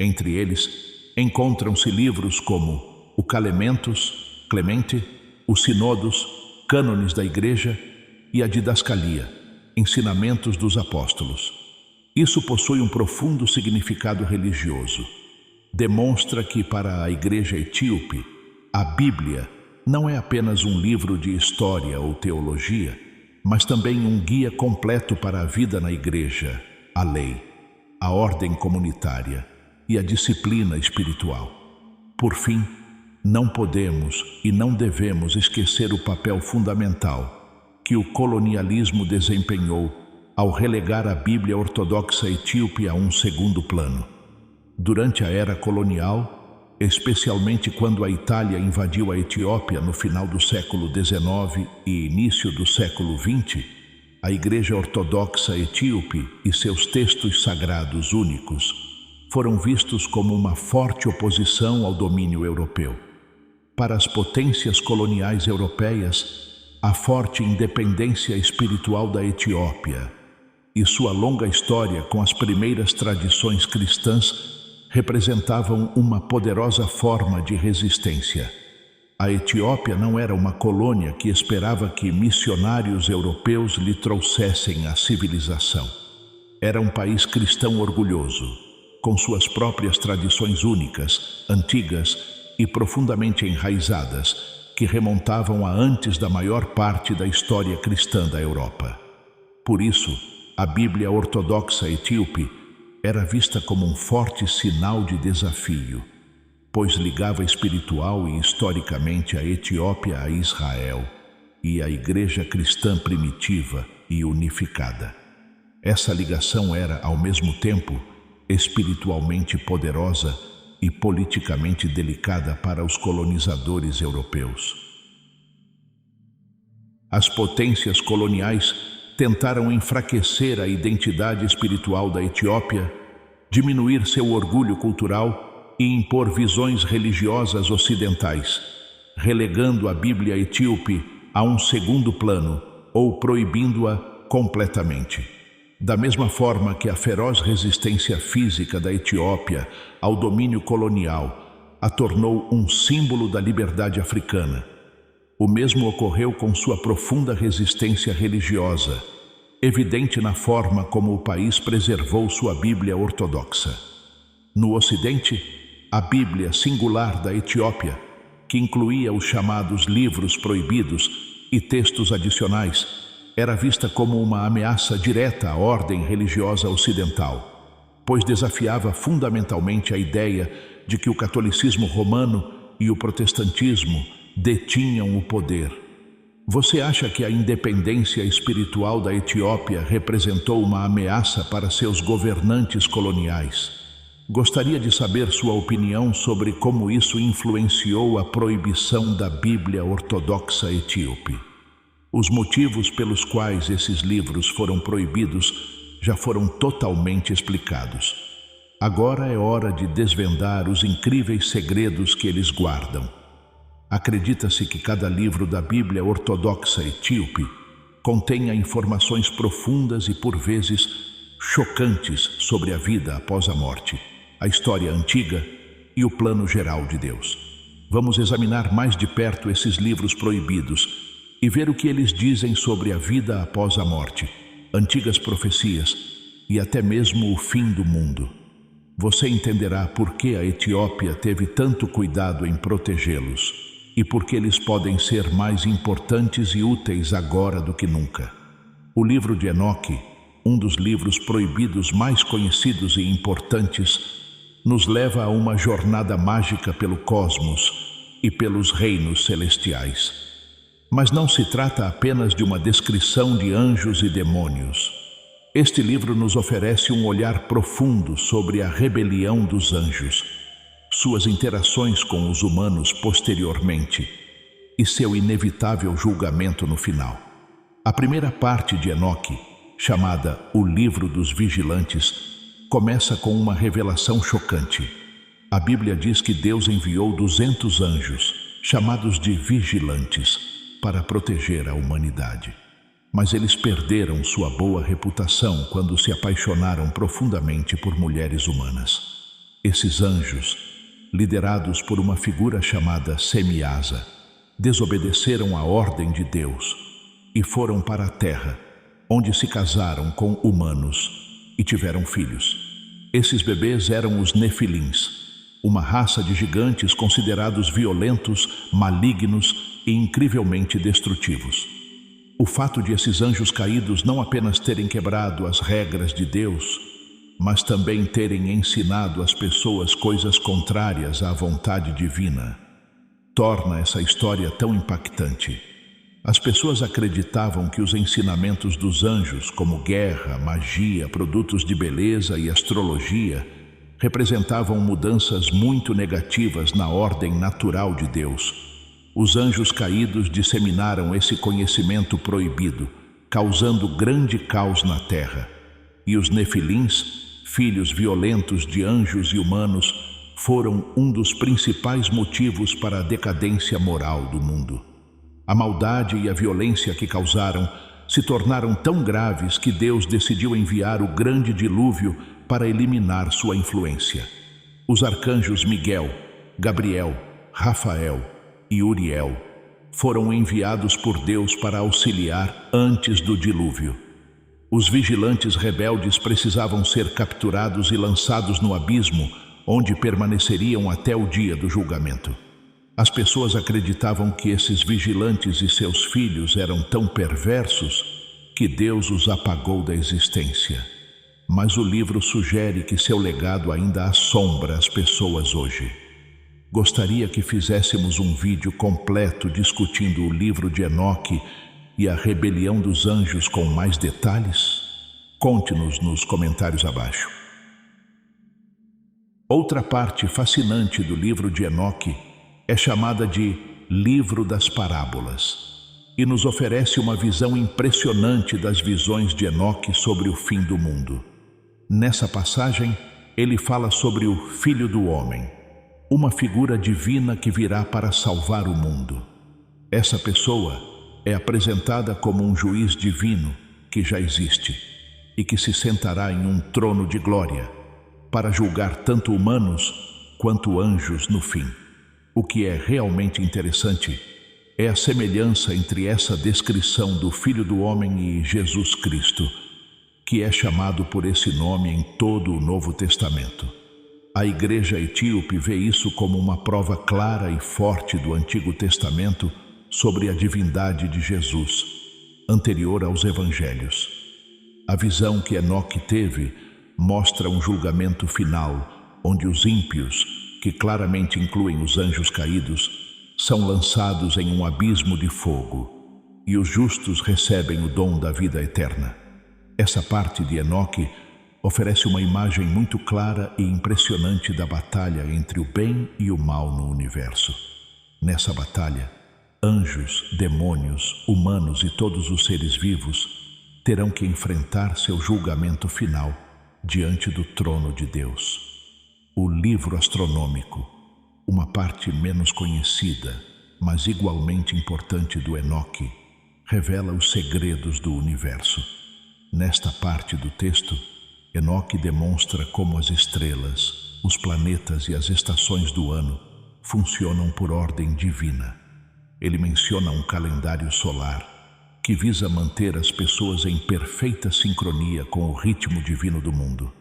Entre eles, encontram-se livros como o Calementos, Clemente, os Sinodos, Cânones da Igreja e a Didascalia, Ensinamentos dos Apóstolos. Isso possui um profundo significado religioso. Demonstra que, para a Igreja etíope, a Bíblia não é apenas um livro de história ou teologia, mas também um guia completo para a vida na Igreja, a lei, a ordem comunitária e a disciplina espiritual. Por fim, não podemos e não devemos esquecer o papel fundamental que o colonialismo desempenhou ao relegar a Bíblia ortodoxa etíope a um segundo plano. Durante a era colonial, especialmente quando a Itália invadiu a Etiópia no final do século XIX e início do século XX, a Igreja Ortodoxa Etíope e seus textos sagrados únicos foram vistos como uma forte oposição ao domínio europeu. Para as potências coloniais europeias, a forte independência espiritual da Etiópia e sua longa história com as primeiras tradições cristãs representavam uma poderosa forma de resistência. A Etiópia não era uma colônia que esperava que missionários europeus lhe trouxessem a civilização. Era um país cristão orgulhoso, com suas próprias tradições únicas, antigas e profundamente enraizadas, que remontavam a antes da maior parte da história cristã da Europa. Por isso, a Bíblia ortodoxa etíope era vista como um forte sinal de desafio, pois ligava espiritual e historicamente a Etiópia a Israel e a Igreja cristã primitiva e unificada. Essa ligação era, ao mesmo tempo, espiritualmente poderosa e politicamente delicada para os colonizadores europeus. As potências coloniais tentaram enfraquecer a identidade espiritual da Etiópia, diminuir seu orgulho cultural e impor visões religiosas ocidentais, relegando a Bíblia etíope a um segundo plano ou proibindo-a completamente. Da mesma forma que a feroz resistência física da Etiópia ao domínio colonial a tornou um símbolo da liberdade africana, o mesmo ocorreu com sua profunda resistência religiosa, evidente na forma como o país preservou sua Bíblia ortodoxa. No Ocidente, a Bíblia singular da Etiópia, que incluía os chamados livros proibidos e textos adicionais, era vista como uma ameaça direta à ordem religiosa ocidental, pois desafiava fundamentalmente a ideia de que o catolicismo romano e o protestantismo detinham o poder. Você acha que a independência espiritual da Etiópia representou uma ameaça para seus governantes coloniais? Gostaria de saber sua opinião sobre como isso influenciou a proibição da Bíblia Ortodoxa Etíope. Os motivos pelos quais esses livros foram proibidos já foram totalmente explicados. Agora é hora de desvendar os incríveis segredos que eles guardam. Acredita-se que cada livro da Bíblia Ortodoxa Etíope contenha informações profundas e, por vezes, chocantes sobre a vida após a morte, a história antiga e o plano geral de Deus. Vamos examinar mais de perto esses livros proibidos e ver o que eles dizem sobre a vida após a morte, antigas profecias e até mesmo o fim do mundo. Você entenderá por que a Etiópia teve tanto cuidado em protegê-los e por que eles podem ser mais importantes e úteis agora do que nunca. O livro de Enoque, um dos livros proibidos mais conhecidos e importantes, nos leva a uma jornada mágica pelo cosmos e pelos reinos celestiais. Mas não se trata apenas de uma descrição de anjos e demônios. Este livro nos oferece um olhar profundo sobre a rebelião dos anjos, suas interações com os humanos posteriormente e seu inevitável julgamento no final. A primeira parte de Enoque, chamada O Livro dos Vigilantes, começa com uma revelação chocante. A Bíblia diz que Deus enviou 200 anjos, chamados de vigilantes, para proteger a humanidade. Mas eles perderam sua boa reputação quando se apaixonaram profundamente por mulheres humanas. Esses anjos, liderados por uma figura chamada Semiasa, desobedeceram a ordem de Deus e foram para a terra, onde se casaram com humanos e tiveram filhos. Esses bebês eram os Nefilins, uma raça de gigantes considerados violentos, malignos e incrivelmente destrutivos. O fato de esses anjos caídos não apenas terem quebrado as regras de Deus, mas também terem ensinado às pessoas coisas contrárias à vontade divina, torna essa história tão impactante. As pessoas acreditavam que os ensinamentos dos anjos, como guerra, magia, produtos de beleza e astrologia, representavam mudanças muito negativas na ordem natural de Deus. Os anjos caídos disseminaram esse conhecimento proibido, causando grande caos na terra. E os Nefilins, filhos violentos de anjos e humanos, foram um dos principais motivos para a decadência moral do mundo. A maldade e a violência que causaram se tornaram tão graves que Deus decidiu enviar o grande dilúvio para eliminar sua influência. Os arcanjos Miguel, Gabriel, Rafael e Uriel foram enviados por Deus para auxiliar antes do dilúvio. Os vigilantes rebeldes precisavam ser capturados e lançados no abismo, onde permaneceriam até o dia do julgamento. As pessoas acreditavam que esses vigilantes e seus filhos eram tão perversos que Deus os apagou da existência. Mas o livro sugere que seu legado ainda assombra as pessoas hoje. Gostaria que fizéssemos um vídeo completo discutindo o livro de Enoque e a rebelião dos anjos com mais detalhes? Conte-nos nos comentários abaixo. Outra parte fascinante do livro de Enoque é chamada de Livro das Parábolas e nos oferece uma visão impressionante das visões de Enoque sobre o fim do mundo. Nessa passagem, ele fala sobre o Filho do Homem, uma figura divina que virá para salvar o mundo. Essa pessoa é apresentada como um juiz divino que já existe e que se sentará em um trono de glória para julgar tanto humanos quanto anjos no fim. O que é realmente interessante é a semelhança entre essa descrição do Filho do Homem e Jesus Cristo, que é chamado por esse nome em todo o Novo Testamento. A Igreja Etíope vê isso como uma prova clara e forte do Antigo Testamento sobre a divindade de Jesus. anterior aos evangelhos. A visão que Enoque teve mostra um julgamento final, onde os ímpios, que claramente incluem os anjos caídos, são lançados em um abismo de fogo, e os justos recebem o dom da vida eterna. Essa parte de Enoque oferece uma imagem muito clara e impressionante da batalha entre o bem e o mal no universo. Nessa batalha, anjos, demônios, humanos e todos os seres vivos terão que enfrentar seu julgamento final diante do trono de Deus. O livro astronômico, uma parte menos conhecida, mas igualmente importante do Enoque, revela os segredos do universo. Nesta parte do texto, Enoque demonstra como as estrelas, os planetas e as estações do ano funcionam por ordem divina. Ele menciona um calendário solar que visa manter as pessoas em perfeita sincronia com o ritmo divino do mundo.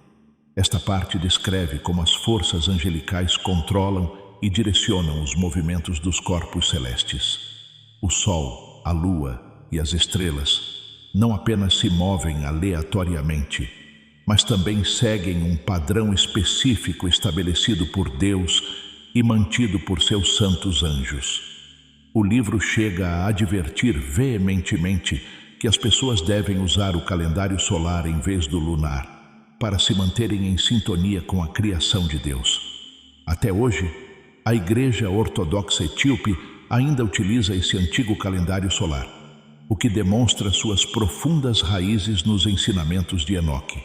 Esta parte descreve como as forças angelicais controlam e direcionam os movimentos dos corpos celestes. O Sol, a Lua e as estrelas não apenas se movem aleatoriamente, mas também seguem um padrão específico estabelecido por Deus e mantido por seus santos anjos. O livro chega a advertir veementemente que as pessoas devem usar o calendário solar em vez do lunar, para se manterem em sintonia com a criação de Deus. Até hoje, a Igreja Ortodoxa Etíope ainda utiliza esse antigo calendário solar, o que demonstra suas profundas raízes nos ensinamentos de Enoque.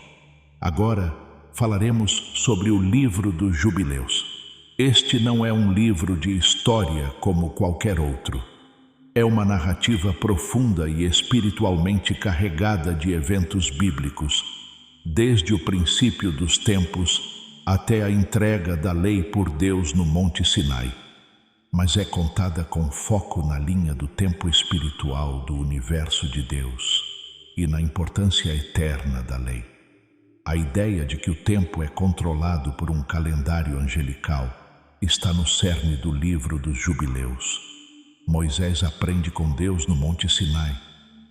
Agora falaremos sobre o livro dos Jubileus. Este não é um livro de história como qualquer outro. É uma narrativa profunda e espiritualmente carregada de eventos bíblicos, desde o princípio dos tempos até a entrega da lei por Deus no Monte Sinai. Mas é contada com foco na linha do tempo espiritual do universo de Deus e na importância eterna da lei. A ideia de que o tempo é controlado por um calendário angelical está no cerne do livro dos Jubileus. Moisés aprende com Deus no Monte Sinai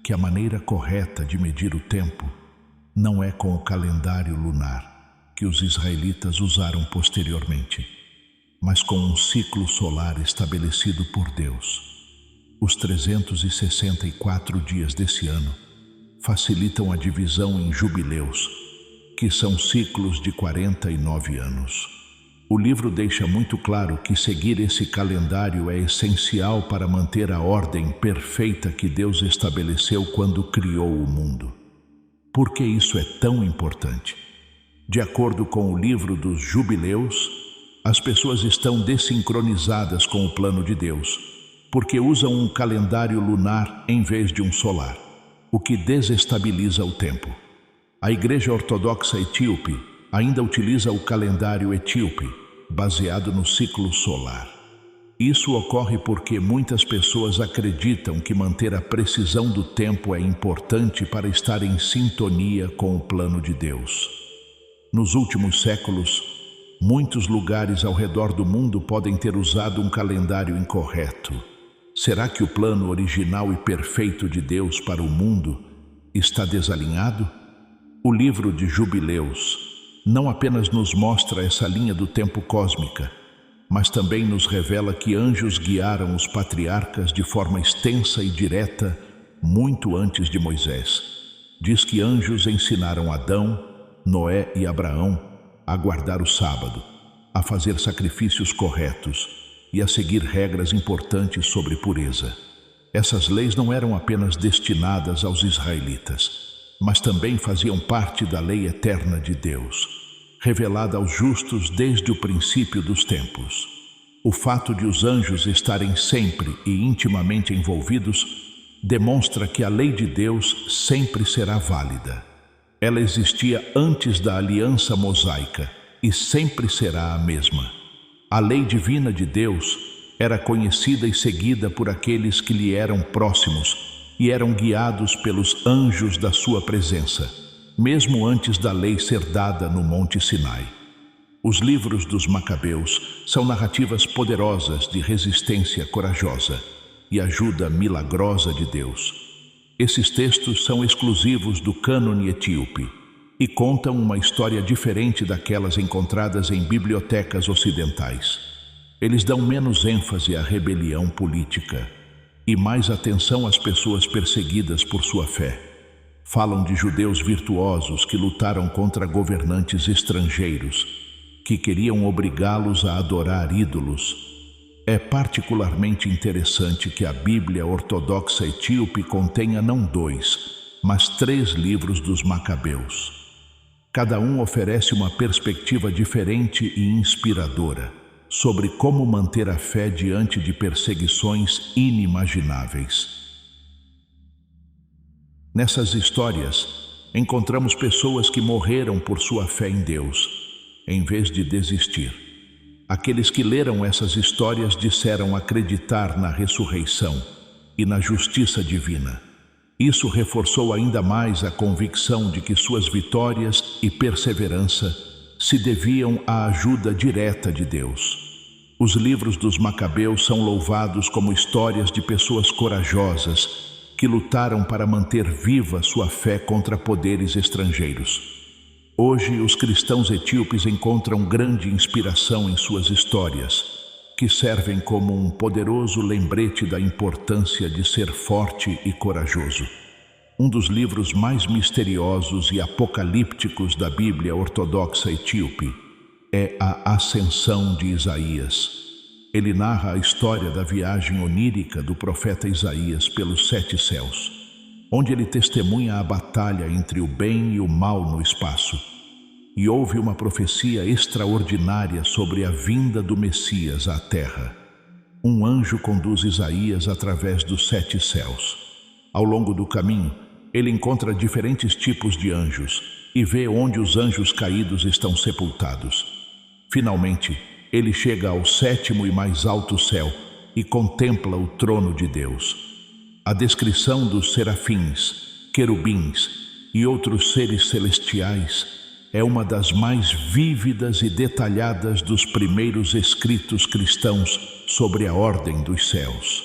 que a maneira correta de medir o tempo não é com o calendário lunar que os israelitas usaram posteriormente, mas com um ciclo solar estabelecido por Deus. Os 364 dias desse ano facilitam a divisão em jubileus, que são ciclos de 49 anos. O livro deixa muito claro que seguir esse calendário é essencial para manter a ordem perfeita que Deus estabeleceu quando criou o mundo. Por que isso é tão importante? De acordo com o livro dos Jubileus, as pessoas estão desincronizadas com o plano de Deus, porque usam um calendário lunar em vez de um solar, o que desestabiliza o tempo. A Igreja Ortodoxa Etíope ainda utiliza o calendário etíope, baseado no ciclo solar. Isso ocorre porque muitas pessoas acreditam que manter a precisão do tempo é importante para estar em sintonia com o plano de Deus. Nos últimos séculos, muitos lugares ao redor do mundo podem ter usado um calendário incorreto. Será que o plano original e perfeito de Deus para o mundo está desalinhado? O livro de Jubileus não apenas nos mostra essa linha do tempo cósmica, mas também nos revela que anjos guiaram os patriarcas de forma extensa e direta muito antes de Moisés. Diz que anjos ensinaram Adão, Noé e Abraão a guardar o sábado, a fazer sacrifícios corretos e a seguir regras importantes sobre pureza. Essas leis não eram apenas destinadas aos israelitas, mas também faziam parte da lei eterna de Deus, revelada aos justos desde o princípio dos tempos. O fato de os anjos estarem sempre e intimamente envolvidos demonstra que a lei de Deus sempre será válida. Ela existia antes da aliança mosaica e sempre será a mesma. A lei divina de Deus era conhecida e seguida por aqueles que lhe eram próximos e eram guiados pelos anjos da sua presença, mesmo antes da lei ser dada no Monte Sinai. Os livros dos Macabeus são narrativas poderosas de resistência corajosa e ajuda milagrosa de Deus. Esses textos são exclusivos do cânone etíope e contam uma história diferente daquelas encontradas em bibliotecas ocidentais. Eles dão menos ênfase à rebelião política e mais atenção às pessoas perseguidas por sua fé. Falam de judeus virtuosos que lutaram contra governantes estrangeiros, que queriam obrigá-los a adorar ídolos. É particularmente interessante que a Bíblia Ortodoxa Etíope contenha não 2, mas 3 livros dos Macabeus. Cada um oferece uma perspectiva diferente e inspiradora sobre como manter a fé diante de perseguições inimagináveis. Nessas histórias, encontramos pessoas que morreram por sua fé em Deus, em vez de desistir. Aqueles que leram essas histórias disseram acreditar na ressurreição e na justiça divina. Isso reforçou ainda mais a convicção de que suas vitórias e perseverança se deviam à ajuda direta de Deus. Os livros dos Macabeus são louvados como histórias de pessoas corajosas que lutaram para manter viva sua fé contra poderes estrangeiros. Hoje, os cristãos etíopes encontram grande inspiração em suas histórias, que servem como um poderoso lembrete da importância de ser forte e corajoso. Um dos livros mais misteriosos e apocalípticos da Bíblia Ortodoxa Etíope é a Ascensão de Isaías. Ele narra a história da viagem onírica do profeta Isaías pelos 7 céus, onde ele testemunha a batalha entre o bem e o mal no espaço. E houve uma profecia extraordinária sobre a vinda do Messias à Terra. Um anjo conduz Isaías através dos 7 céus. Ao longo do caminho, ele encontra diferentes tipos de anjos e vê onde os anjos caídos estão sepultados. Finalmente, ele chega ao 7º e mais alto céu e contempla o trono de Deus. A descrição dos serafins, querubins e outros seres celestiais é uma das mais vívidas e detalhadas dos primeiros escritos cristãos sobre a ordem dos céus.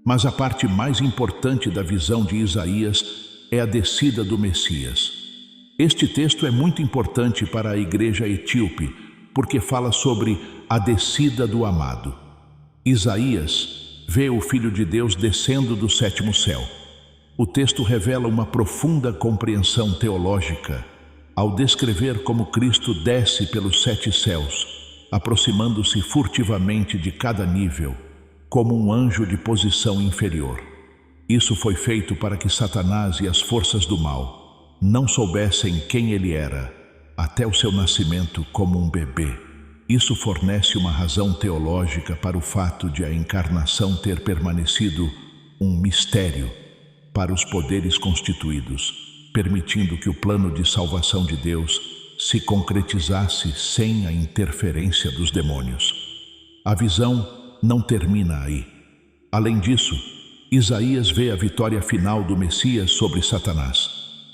Mas a parte mais importante da visão de Isaías é a descida do Messias. Este texto é muito importante para a igreja etíope, porque fala sobre a descida do amado. Isaías vê o Filho de Deus descendo do 7º céu. O texto revela uma profunda compreensão teológica ao descrever como Cristo desce pelos 7 céus, aproximando-se furtivamente de cada nível, como um anjo de posição inferior. Isso foi feito para que Satanás e as forças do mal não soubessem quem ele era, até o seu nascimento como um bebê. Isso fornece uma razão teológica para o fato de a encarnação ter permanecido um mistério para os poderes constituídos, permitindo que o plano de salvação de Deus se concretizasse sem a interferência dos demônios. A visão não termina aí. Além disso, Isaías vê a vitória final do Messias sobre Satanás,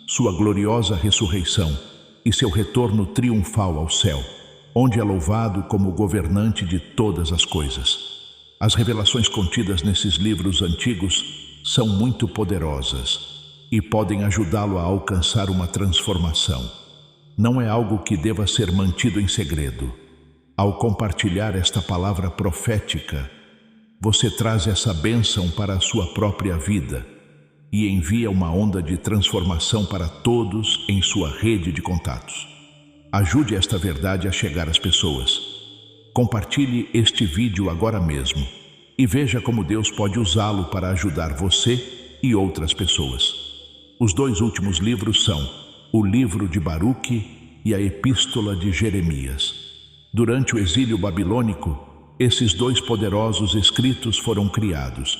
sua gloriosa ressurreição e seu retorno triunfal ao céu, onde é louvado como governante de todas as coisas. As revelações contidas nesses livros antigos são muito poderosas e podem ajudá-lo a alcançar uma transformação. Não é algo que deva ser mantido em segredo. Ao compartilhar esta palavra profética, você traz essa bênção para a sua própria vida e envia uma onda de transformação para todos em sua rede de contatos. Ajude esta verdade a chegar às pessoas. Compartilhe este vídeo agora mesmo e veja como Deus pode usá-lo para ajudar você e outras pessoas. Os 2 últimos livros são o livro de Baruque e a Epístola de Jeremias. Durante o exílio babilônico, esses 2 poderosos escritos foram criados.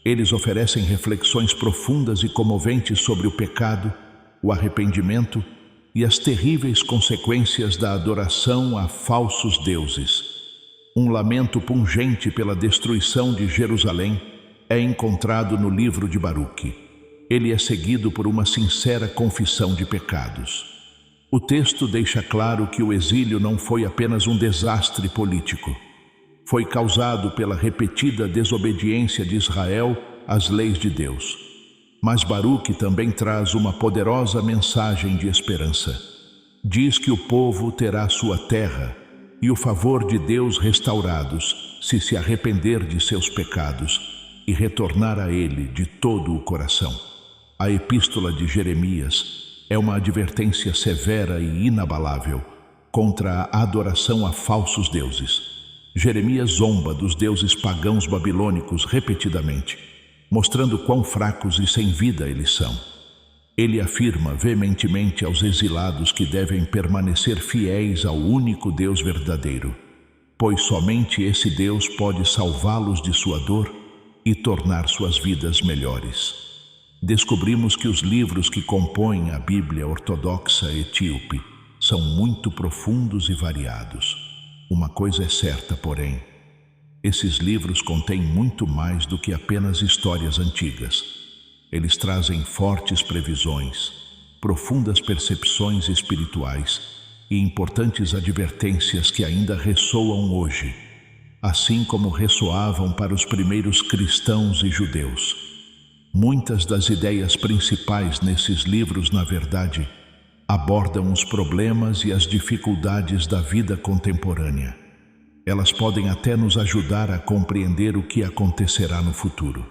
Eles oferecem reflexões profundas e comoventes sobre o pecado, o arrependimento e as terríveis consequências da adoração a falsos deuses. Um lamento pungente pela destruição de Jerusalém é encontrado no livro de Baruque. Ele é seguido por uma sincera confissão de pecados. O texto deixa claro que o exílio não foi apenas um desastre político. Foi causado pela repetida desobediência de Israel às leis de Deus. Mas Baruque também traz uma poderosa mensagem de esperança. Diz que o povo terá sua terra e o favor de Deus restaurados se arrepender de seus pecados e retornar a Ele de todo o coração. A Epístola de Jeremias é uma advertência severa e inabalável contra a adoração a falsos deuses. Jeremias zomba dos deuses pagãos babilônicos repetidamente, mostrando quão fracos e sem vida eles são. Ele afirma veementemente aos exilados que devem permanecer fiéis ao único Deus verdadeiro, pois somente esse Deus pode salvá-los de sua dor e tornar suas vidas melhores. Descobrimos que os livros que compõem a Bíblia ortodoxa etíope são muito profundos e variados. Uma coisa é certa, porém: esses livros contêm muito mais do que apenas histórias antigas. Eles trazem fortes previsões, profundas percepções espirituais e importantes advertências que ainda ressoam hoje, assim como ressoavam para os primeiros cristãos e judeus. Muitas das ideias principais nesses livros, na verdade, abordam os problemas e as dificuldades da vida contemporânea. Elas podem até nos ajudar a compreender o que acontecerá no futuro.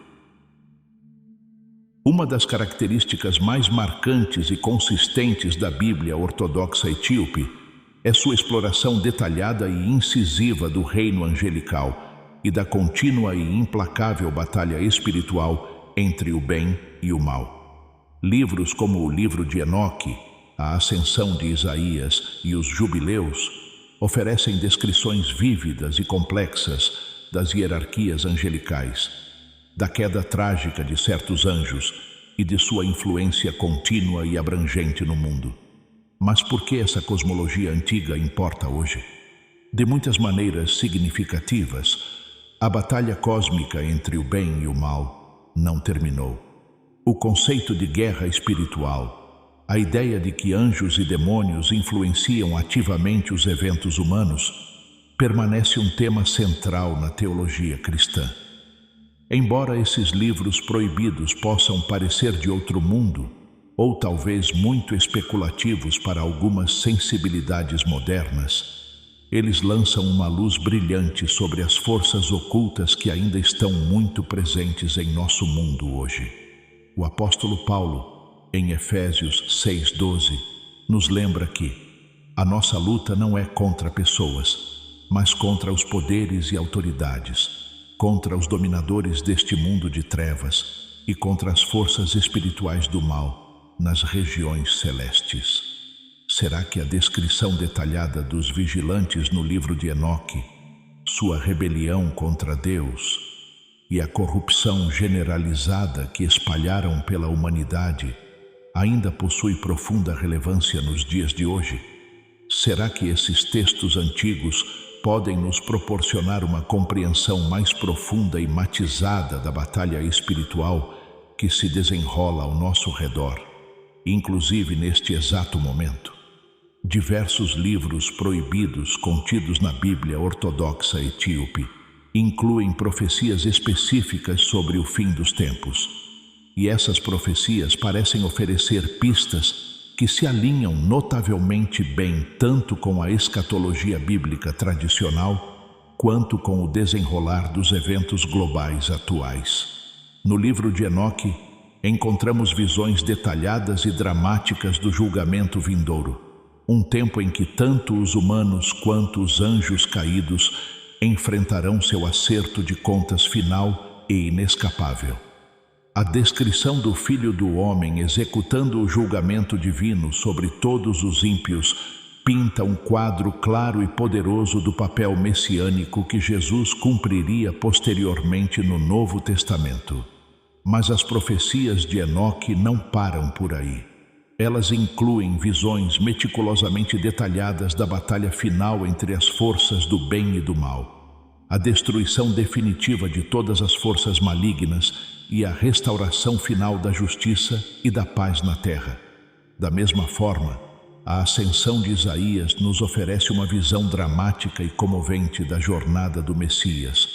Uma das características mais marcantes e consistentes da Bíblia ortodoxa etíope é sua exploração detalhada e incisiva do reino angelical e da contínua e implacável batalha espiritual entre o bem e o mal. Livros como o livro de Enoque, a Ascensão de Isaías e os Jubileus oferecem descrições vívidas e complexas das hierarquias angelicais, da queda trágica de certos anjos e de sua influência contínua e abrangente no mundo. Mas por que essa cosmologia antiga importa hoje? De muitas maneiras significativas, a batalha cósmica entre o bem e o mal não terminou. O conceito de guerra espiritual, a ideia de que anjos e demônios influenciam ativamente os eventos humanos, permanece um tema central na teologia cristã. Embora esses livros proibidos possam parecer de outro mundo, ou talvez muito especulativos para algumas sensibilidades modernas, eles lançam uma luz brilhante sobre as forças ocultas que ainda estão muito presentes em nosso mundo hoje. O apóstolo Paulo, em Efésios 6:12, nos lembra que a nossa luta não é contra pessoas, mas contra os poderes e autoridades, contra os dominadores deste mundo de trevas e contra as forças espirituais do mal nas regiões celestes. Será que a descrição detalhada dos vigilantes no livro de Enoque, sua rebelião contra Deus e a corrupção generalizada que espalharam pela humanidade ainda possui profunda relevância nos dias de hoje? Será que esses textos antigos podem nos proporcionar uma compreensão mais profunda e matizada da batalha espiritual que se desenrola ao nosso redor, inclusive neste exato momento? Diversos livros proibidos contidos na Bíblia ortodoxa etíope incluem profecias específicas sobre o fim dos tempos. E essas profecias parecem oferecer pistas que se alinham notavelmente bem tanto com a escatologia bíblica tradicional quanto com o desenrolar dos eventos globais atuais. No livro de Enoque, encontramos visões detalhadas e dramáticas do julgamento vindouro, um tempo em que tanto os humanos quanto os anjos caídos enfrentarão seu acerto de contas final e inescapável. A descrição do Filho do Homem executando o julgamento divino sobre todos os ímpios pinta um quadro claro e poderoso do papel messiânico que Jesus cumpriria posteriormente no Novo Testamento. Mas as profecias de Enoque não param por aí. Elas incluem visões meticulosamente detalhadas da batalha final entre as forças do bem e do mal, a destruição definitiva de todas as forças malignas e a restauração final da justiça e da paz na terra. Da mesma forma, a Ascensão de Isaías nos oferece uma visão dramática e comovente da jornada do Messias,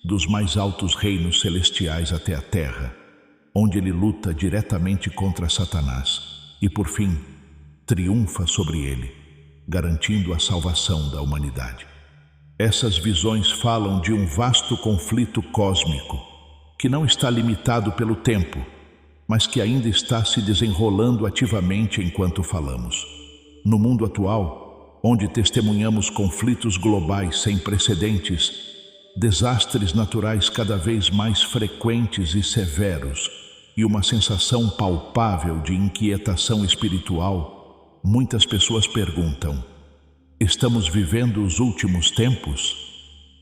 dos mais altos reinos celestiais até a terra. onde ele luta diretamente contra Satanás e, por fim, triunfa sobre ele, garantindo a salvação da humanidade. Essas visões falam de um vasto conflito cósmico que não está limitado pelo tempo, mas que ainda está se desenrolando ativamente enquanto falamos. No mundo atual, onde testemunhamos conflitos globais sem precedentes, desastres naturais cada vez mais frequentes e severos e uma sensação palpável de inquietação espiritual, muitas pessoas perguntam: estamos vivendo os últimos tempos?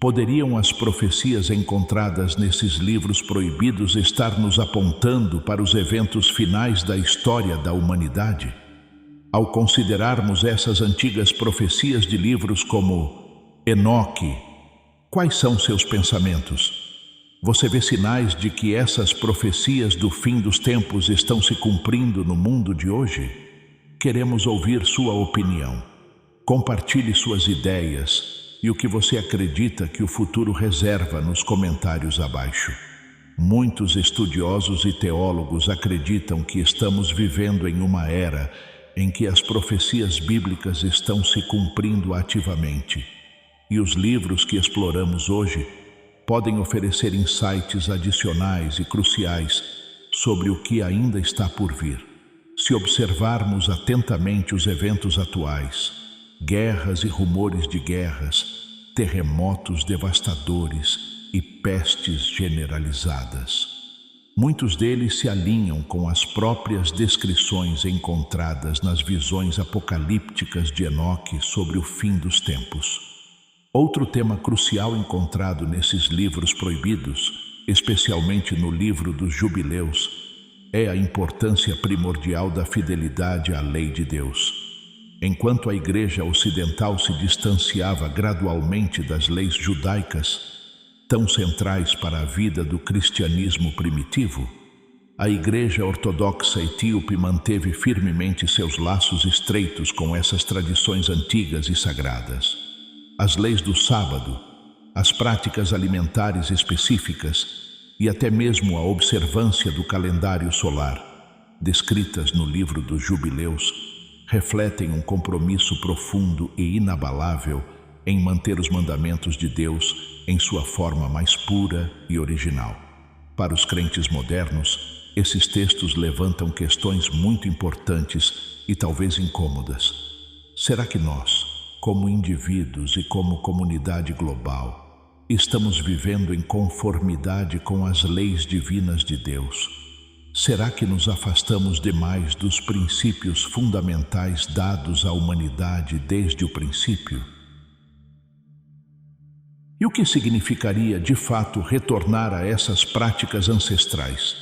Poderiam as profecias encontradas nesses livros proibidos estar nos apontando para os eventos finais da história da humanidade? Ao considerarmos essas antigas profecias de livros como Enoque, quais são seus pensamentos? Você vê sinais de que essas profecias do fim dos tempos estão se cumprindo no mundo de hoje? Queremos ouvir sua opinião. Compartilhe suas ideias e o que você acredita que o futuro reserva nos comentários abaixo. Muitos estudiosos e teólogos acreditam que estamos vivendo em uma era em que as profecias bíblicas estão se cumprindo ativamente, e os livros que exploramos hoje podem oferecer insights adicionais e cruciais sobre o que ainda está por vir. Se observarmos atentamente os eventos atuais, guerras e rumores de guerras, terremotos devastadores e pestes generalizadas, muitos deles se alinham com as próprias descrições encontradas nas visões apocalípticas de Enoque sobre o fim dos tempos. Outro tema crucial encontrado nesses livros proibidos, especialmente no livro dos Jubileus, é a importância primordial da fidelidade à lei de Deus. Enquanto a Igreja Ocidental se distanciava gradualmente das leis judaicas, tão centrais para a vida do cristianismo primitivo, a Igreja Ortodoxa Etíope manteve firmemente seus laços estreitos com essas tradições antigas e sagradas. As leis do sábado, as práticas alimentares específicas e até mesmo a observância do calendário solar, descritas no livro dos Jubileus, refletem um compromisso profundo e inabalável em manter os mandamentos de Deus em sua forma mais pura e original. Para os crentes modernos, esses textos levantam questões muito importantes e talvez incômodas. Será que nós, como indivíduos e como comunidade global, estamos vivendo em conformidade com as leis divinas de Deus? Será que nos afastamos demais dos princípios fundamentais dados à humanidade desde o princípio? E o que significaria, de fato, retornar a essas práticas ancestrais?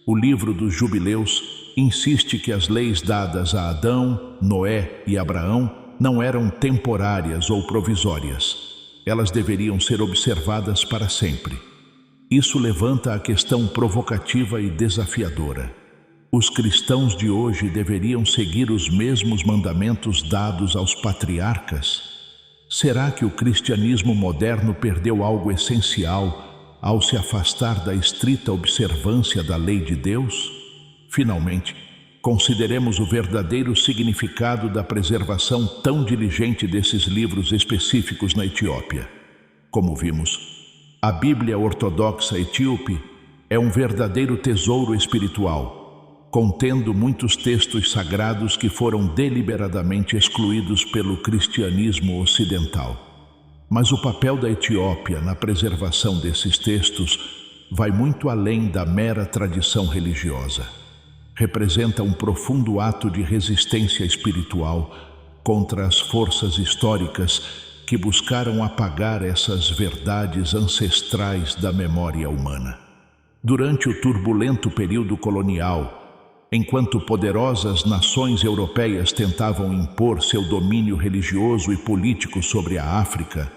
O livro dos Jubileus insiste que as leis dadas a Adão, Noé e Abraão não eram temporárias ou provisórias. Elas deveriam ser observadas para sempre. Isso levanta a questão provocativa e desafiadora. Os cristãos de hoje deveriam seguir os mesmos mandamentos dados aos patriarcas? Será que o cristianismo moderno perdeu algo essencial ao se afastar da estrita observância da lei de Deus? Finalmente, consideremos o verdadeiro significado da preservação tão diligente desses livros específicos na Etiópia. Como vimos, a Bíblia Ortodoxa Etíope é um verdadeiro tesouro espiritual, contendo muitos textos sagrados que foram deliberadamente excluídos pelo cristianismo ocidental. Mas o papel da Etiópia na preservação desses textos vai muito além da mera tradição religiosa. Representa um profundo ato de resistência espiritual contra as forças históricas que buscaram apagar essas verdades ancestrais da memória humana. Durante o turbulento período colonial, enquanto poderosas nações europeias tentavam impor seu domínio religioso e político sobre a África,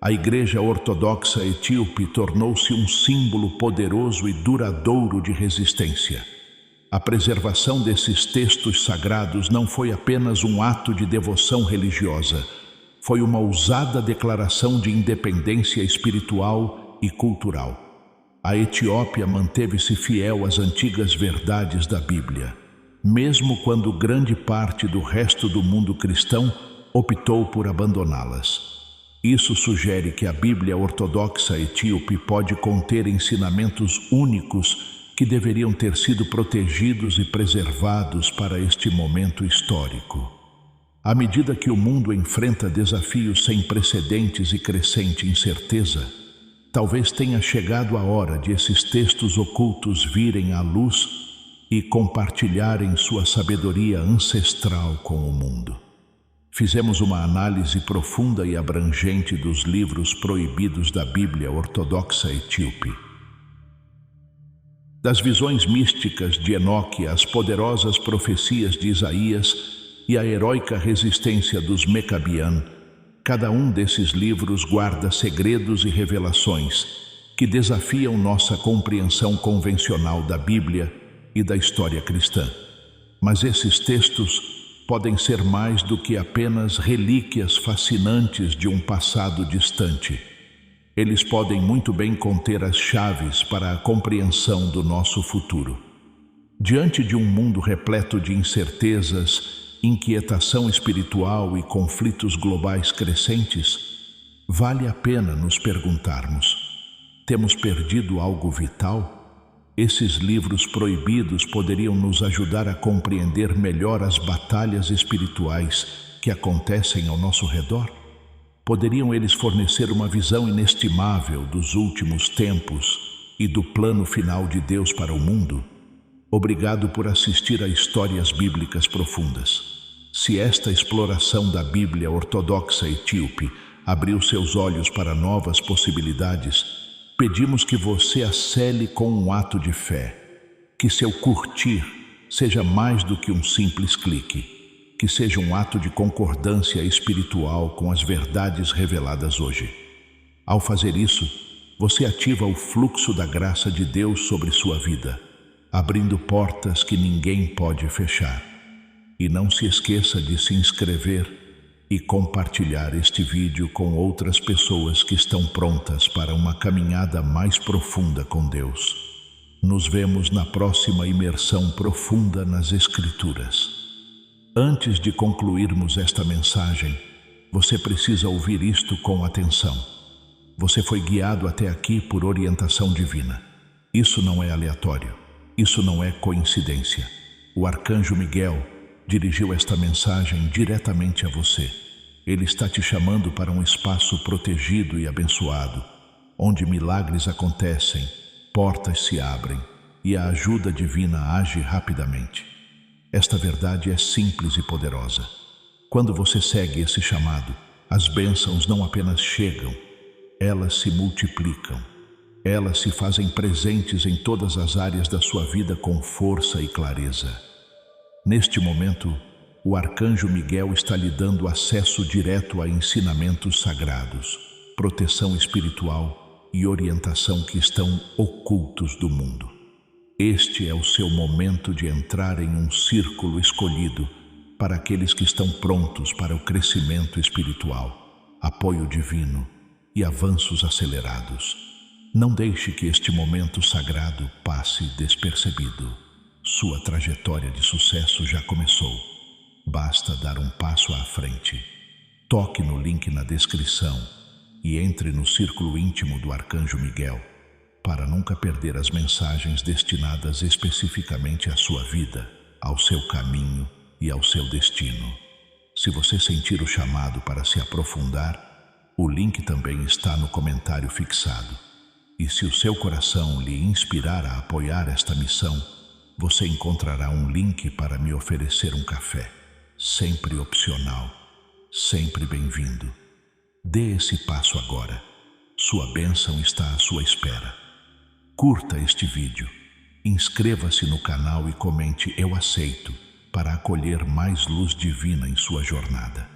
a Igreja Ortodoxa Etíope tornou-se um símbolo poderoso e duradouro de resistência. A preservação desses textos sagrados não foi apenas um ato de devoção religiosa, foi uma ousada declaração de independência espiritual e cultural. A Etiópia manteve-se fiel às antigas verdades da Bíblia, mesmo quando grande parte do resto do mundo cristão optou por abandoná-las. Isso sugere que a Bíblia ortodoxa etíope pode conter ensinamentos únicos que deveriam ter sido protegidos e preservados para este momento histórico. À medida que o mundo enfrenta desafios sem precedentes e crescente incerteza, talvez tenha chegado a hora de esses textos ocultos virem à luz e compartilharem sua sabedoria ancestral com o mundo. Fizemos uma análise profunda e abrangente dos livros proibidos da Bíblia ortodoxa etíope. Das visões místicas de Enoque às poderosas profecias de Isaías e à heróica resistência dos Mecabian, cada um desses livros guarda segredos e revelações que desafiam nossa compreensão convencional da Bíblia e da história cristã. Mas esses textos podem ser mais do que apenas relíquias fascinantes de um passado distante. Eles podem muito bem conter as chaves para a compreensão do nosso futuro. Diante de um mundo repleto de incertezas, inquietação espiritual e conflitos globais crescentes, vale a pena nos perguntarmos: temos perdido algo vital? Esses livros proibidos poderiam nos ajudar a compreender melhor as batalhas espirituais que acontecem ao nosso redor? Poderiam eles fornecer uma visão inestimável dos últimos tempos e do plano final de Deus para o mundo? Obrigado por assistir a histórias bíblicas profundas. Se esta exploração da Bíblia ortodoxa etíope abriu seus olhos para novas possibilidades, pedimos que você a cele com um ato de fé, que seu curtir seja mais do que um simples clique, que seja um ato de concordância espiritual com as verdades reveladas hoje. Ao fazer isso, você ativa o fluxo da graça de Deus sobre sua vida, abrindo portas que ninguém pode fechar. E não se esqueça de se inscrever e compartilhar este vídeo com outras pessoas que estão prontas para uma caminhada mais profunda com Deus. Nos vemos na próxima imersão profunda nas Escrituras. Antes de concluirmos esta mensagem, você precisa ouvir isto com atenção. Você foi guiado até aqui por orientação divina. Isso não é aleatório. Isso não é coincidência. O arcanjo Miguel dirigiu esta mensagem diretamente a você. Ele está te chamando para um espaço protegido e abençoado, onde milagres acontecem, portas se abrem e a ajuda divina age rapidamente. Esta verdade é simples e poderosa. Quando você segue esse chamado, as bênçãos não apenas chegam, elas se multiplicam. Elas se fazem presentes em todas as áreas da sua vida com força e clareza. Neste momento, o arcanjo Miguel está lhe dando acesso direto a ensinamentos sagrados, proteção espiritual e orientação que estão ocultos do mundo. Este é o seu momento de entrar em um círculo escolhido para aqueles que estão prontos para o crescimento espiritual, apoio divino e avanços acelerados. Não deixe que este momento sagrado passe despercebido. Sua trajetória de sucesso já começou. Basta dar um passo à frente. Toque no link na descrição e entre no círculo íntimo do Arcanjo Miguel para nunca perder as mensagens destinadas especificamente à sua vida, ao seu caminho e ao seu destino. Se você sentir o chamado para se aprofundar, o link também está no comentário fixado. E se o seu coração lhe inspirar a apoiar esta missão, você encontrará um link para me oferecer um café. Sempre opcional, sempre bem-vindo. Dê esse passo agora. Sua bênção está à sua espera. Curta este vídeo, inscreva-se no canal e comente "Eu aceito" para acolher mais luz divina em sua jornada.